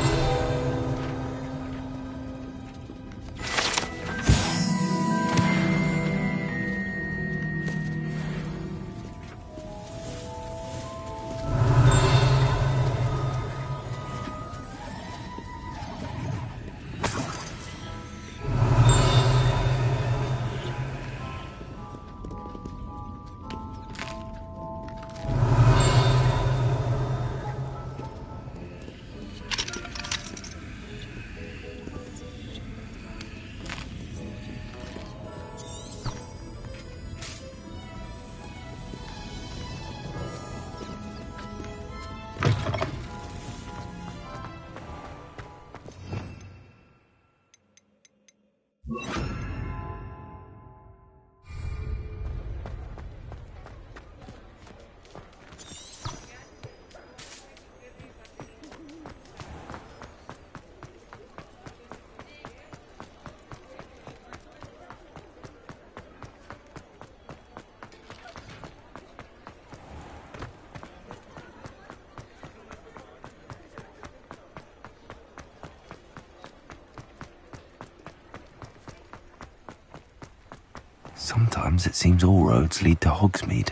Sometimes it seems all roads lead to Hogsmeade.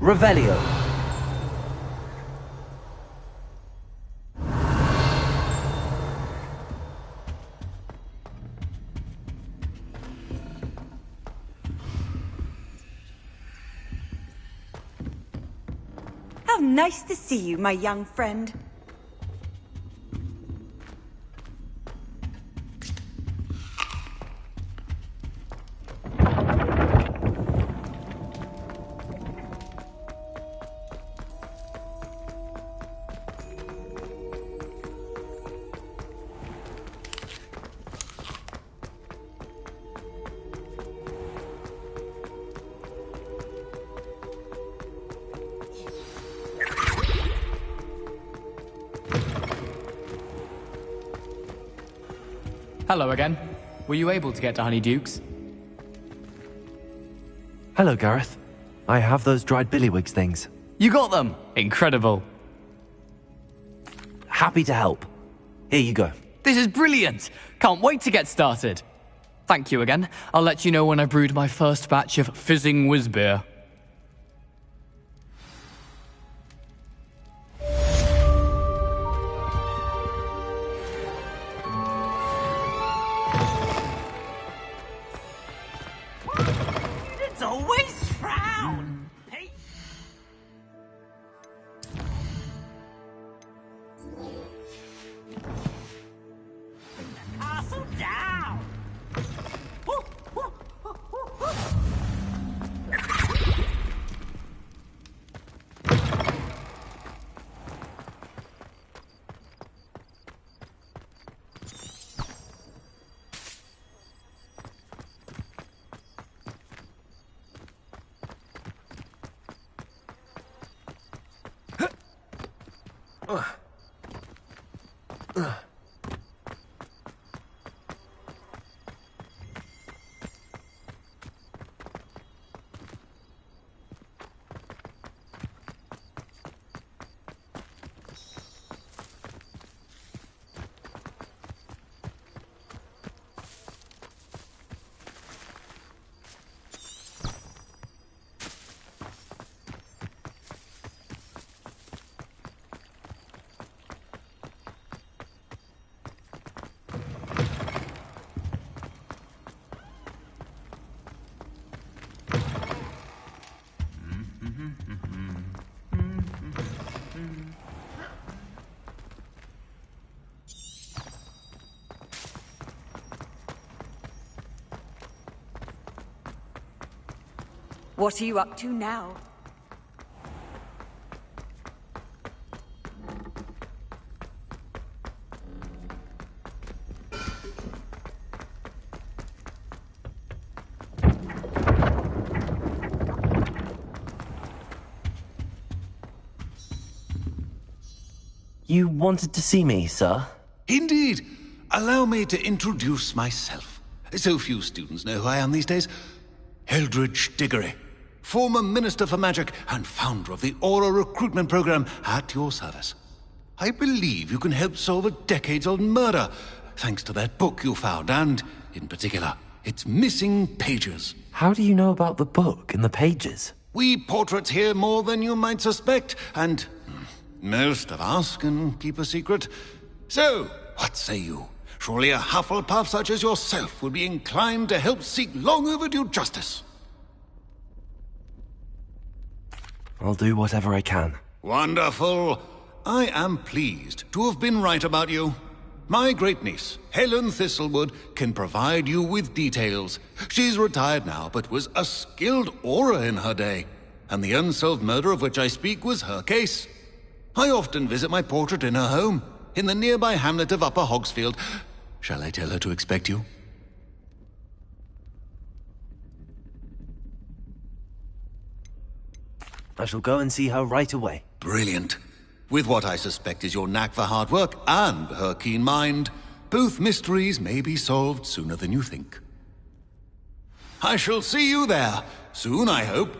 Revelio. How nice to see you, my young friend. Hello again. Were you able to get to Honeydukes? Hello, Gareth. I have those dried billywigs things. You got them! Incredible. Happy to help. Here you go. This is brilliant! Can't wait to get started. Thank you again. I'll let you know when I brewed my first batch of fizzing whiz beer. It's always frown. Hey. Castle down. What are you up to now? You wanted to see me, sir? Indeed. Allow me to introduce myself. So few students know who I am these days. Eldridge Diggory, former Minister for Magic and founder of the Aura Recruitment Program, at your service. I believe you can help solve a decades-old murder, thanks to that book you found, and, in particular, its missing pages. How do you know about the book and the pages? We portraits hear more than you might suspect, and most of us can keep a secret. So, what say you? Surely a Hufflepuff such as yourself would be inclined to help seek long overdue justice. I'll do whatever I can. Wonderful. I am pleased to have been right about you. My great-niece, Helen Thistlewood, can provide you with details. She's retired now, but was a skilled aura in her day. And the unsolved murder of which I speak was her case. I often visit my portrait in her home, in the nearby hamlet of Upper Hogsfield. Shall I tell her to expect you? I shall go and see her right away. Brilliant. With what I suspect is your knack for hard work and her keen mind, both mysteries may be solved sooner than you think. I shall see you there, soon I hope.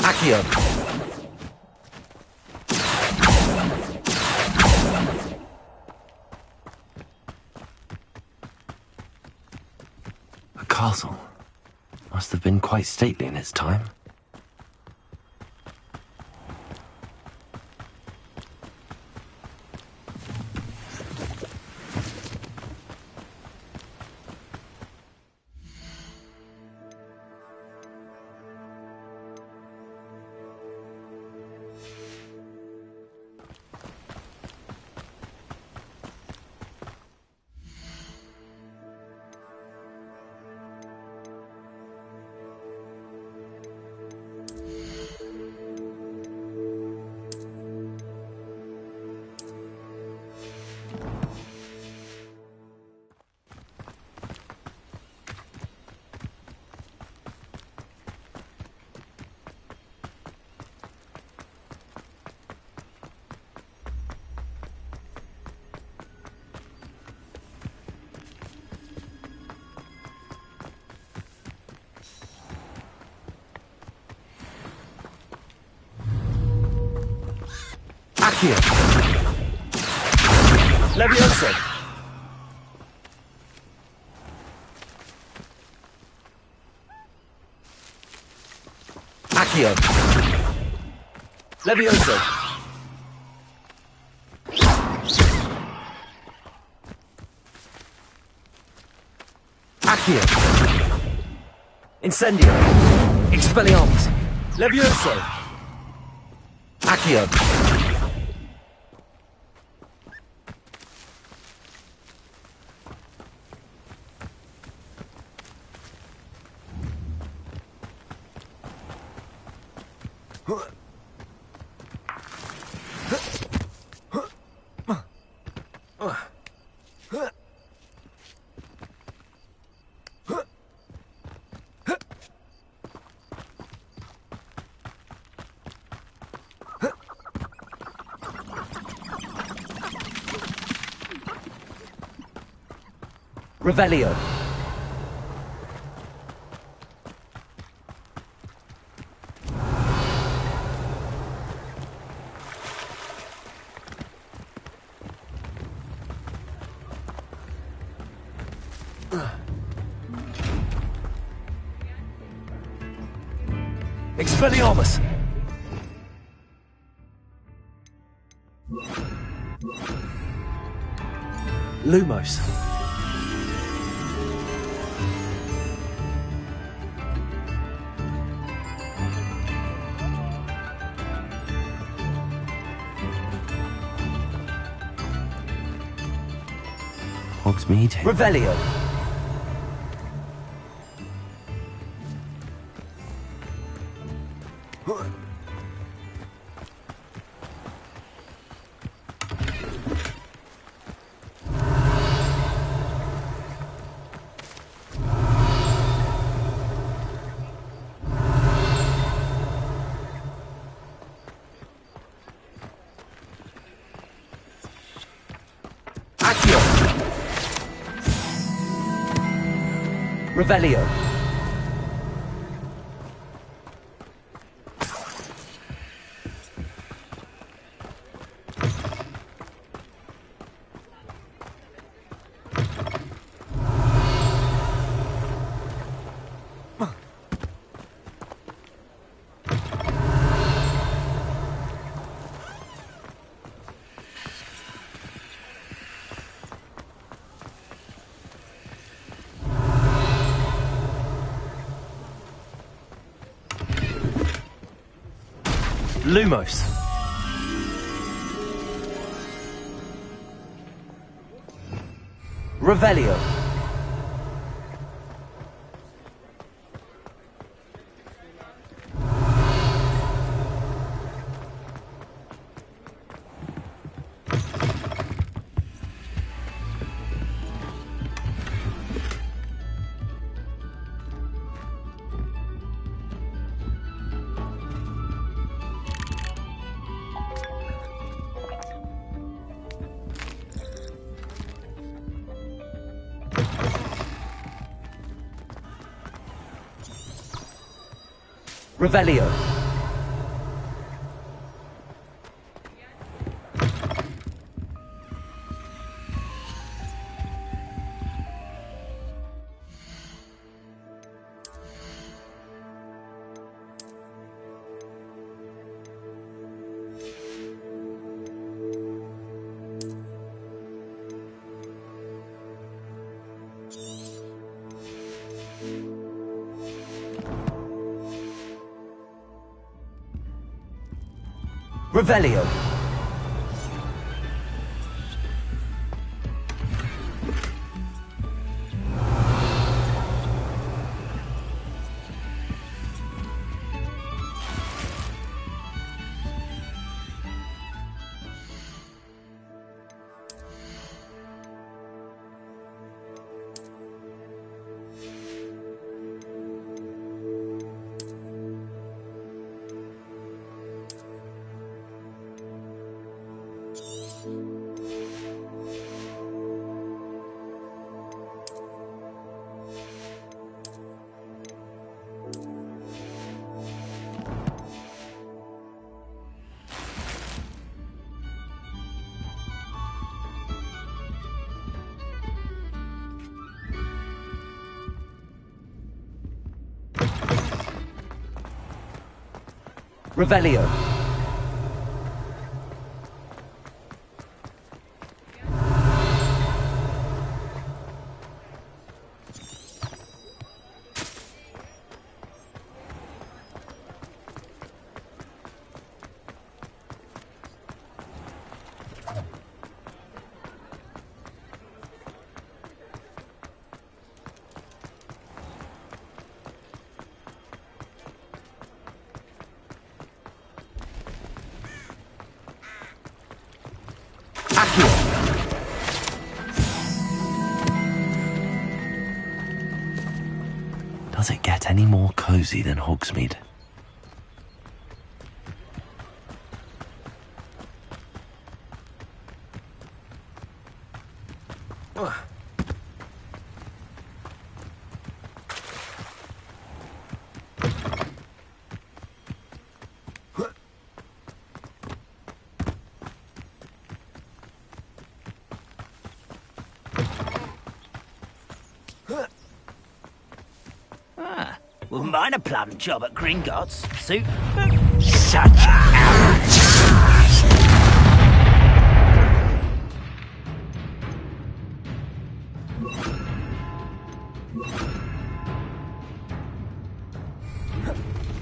Accio. A castle. Must have been quite stately in its time. Accio. Levioso. Accio. Levioso. Accio. Incendio. Expelliarmus. Levioso. Accio. Revelio. Expelliarmus. Lumos. Hogsmeade. Revelio. Accio. Revelio. Lumos. Revelio. Revelio. Revelio. Revelio. Does it get any more cozy than Hogsmeade? Wouldn't mind a plum job at Gringotts. Suit such arrogance.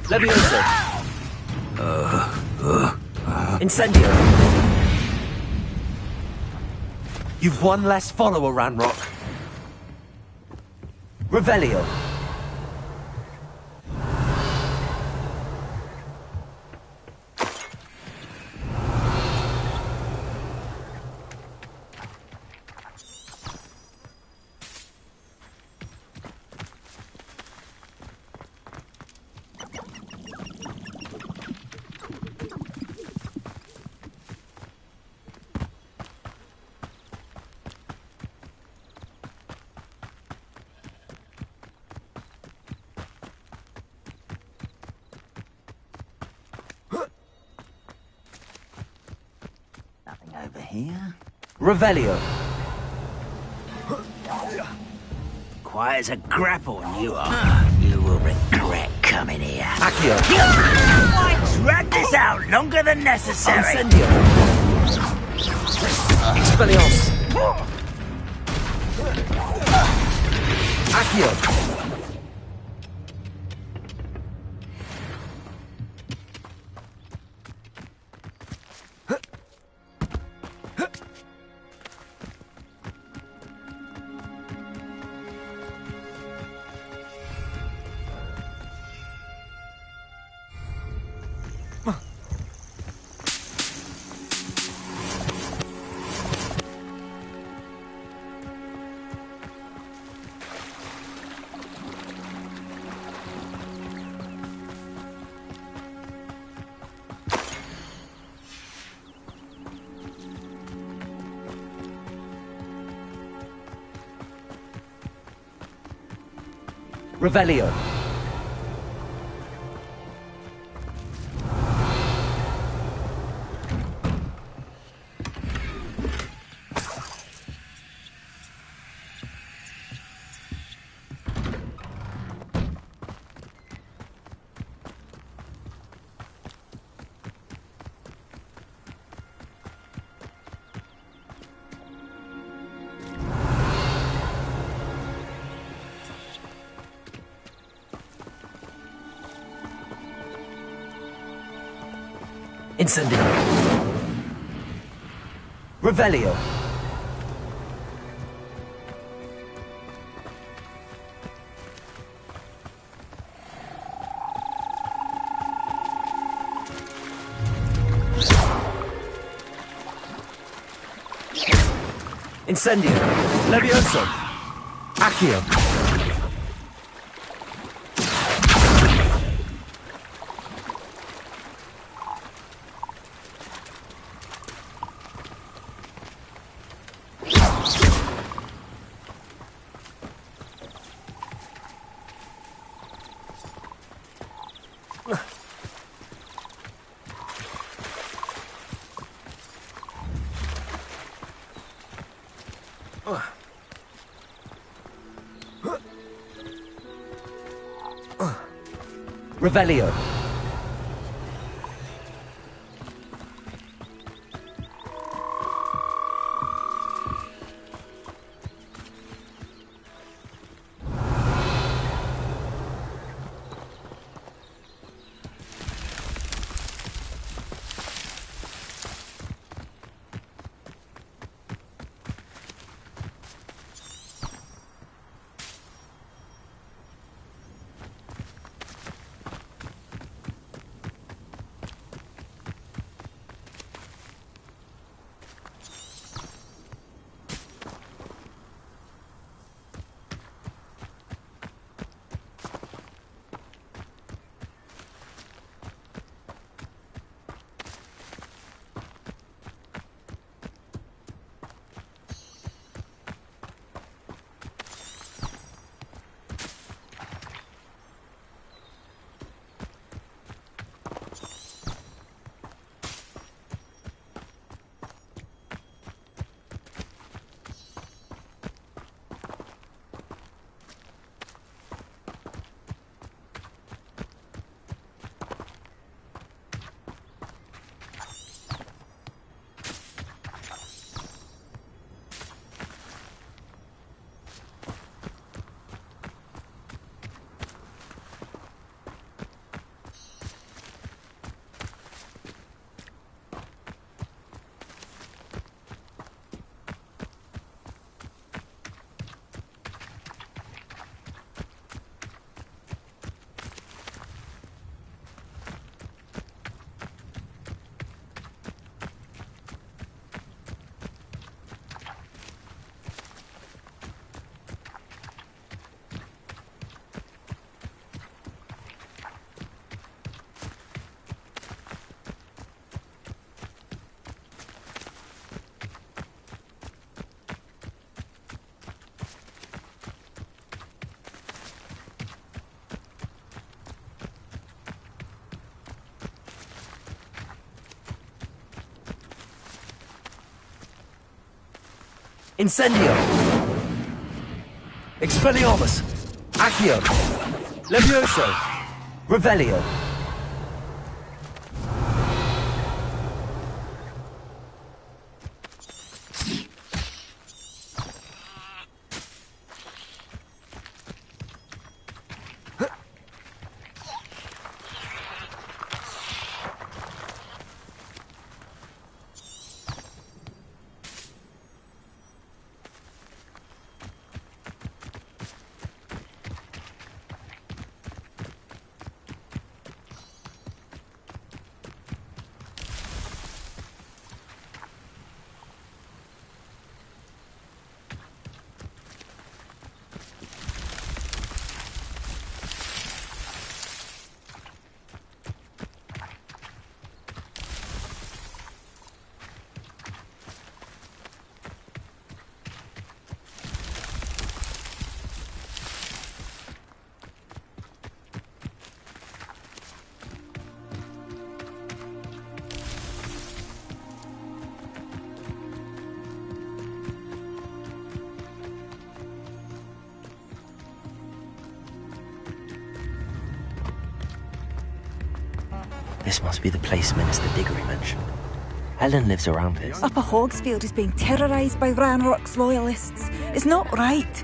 Levioso. Incendio. You've one less follower, Ranrock. Revelio. Over here. Revelio. Quiet as a grapple, you are. You will regret coming here. Accio. Why drag this out longer than necessary? Incendio. Expelliarmus. Accio. Revelio. Incendio. Revelio. Incendio. Levioso. Accio. Revelio. Incendio. Expelliarmus. Accio. Levioso. Revelio. This must be the place Minister Diggory mentioned. Helen lives around here. Upper Hogsfield is being terrorised by Ranrock's loyalists. It's not right.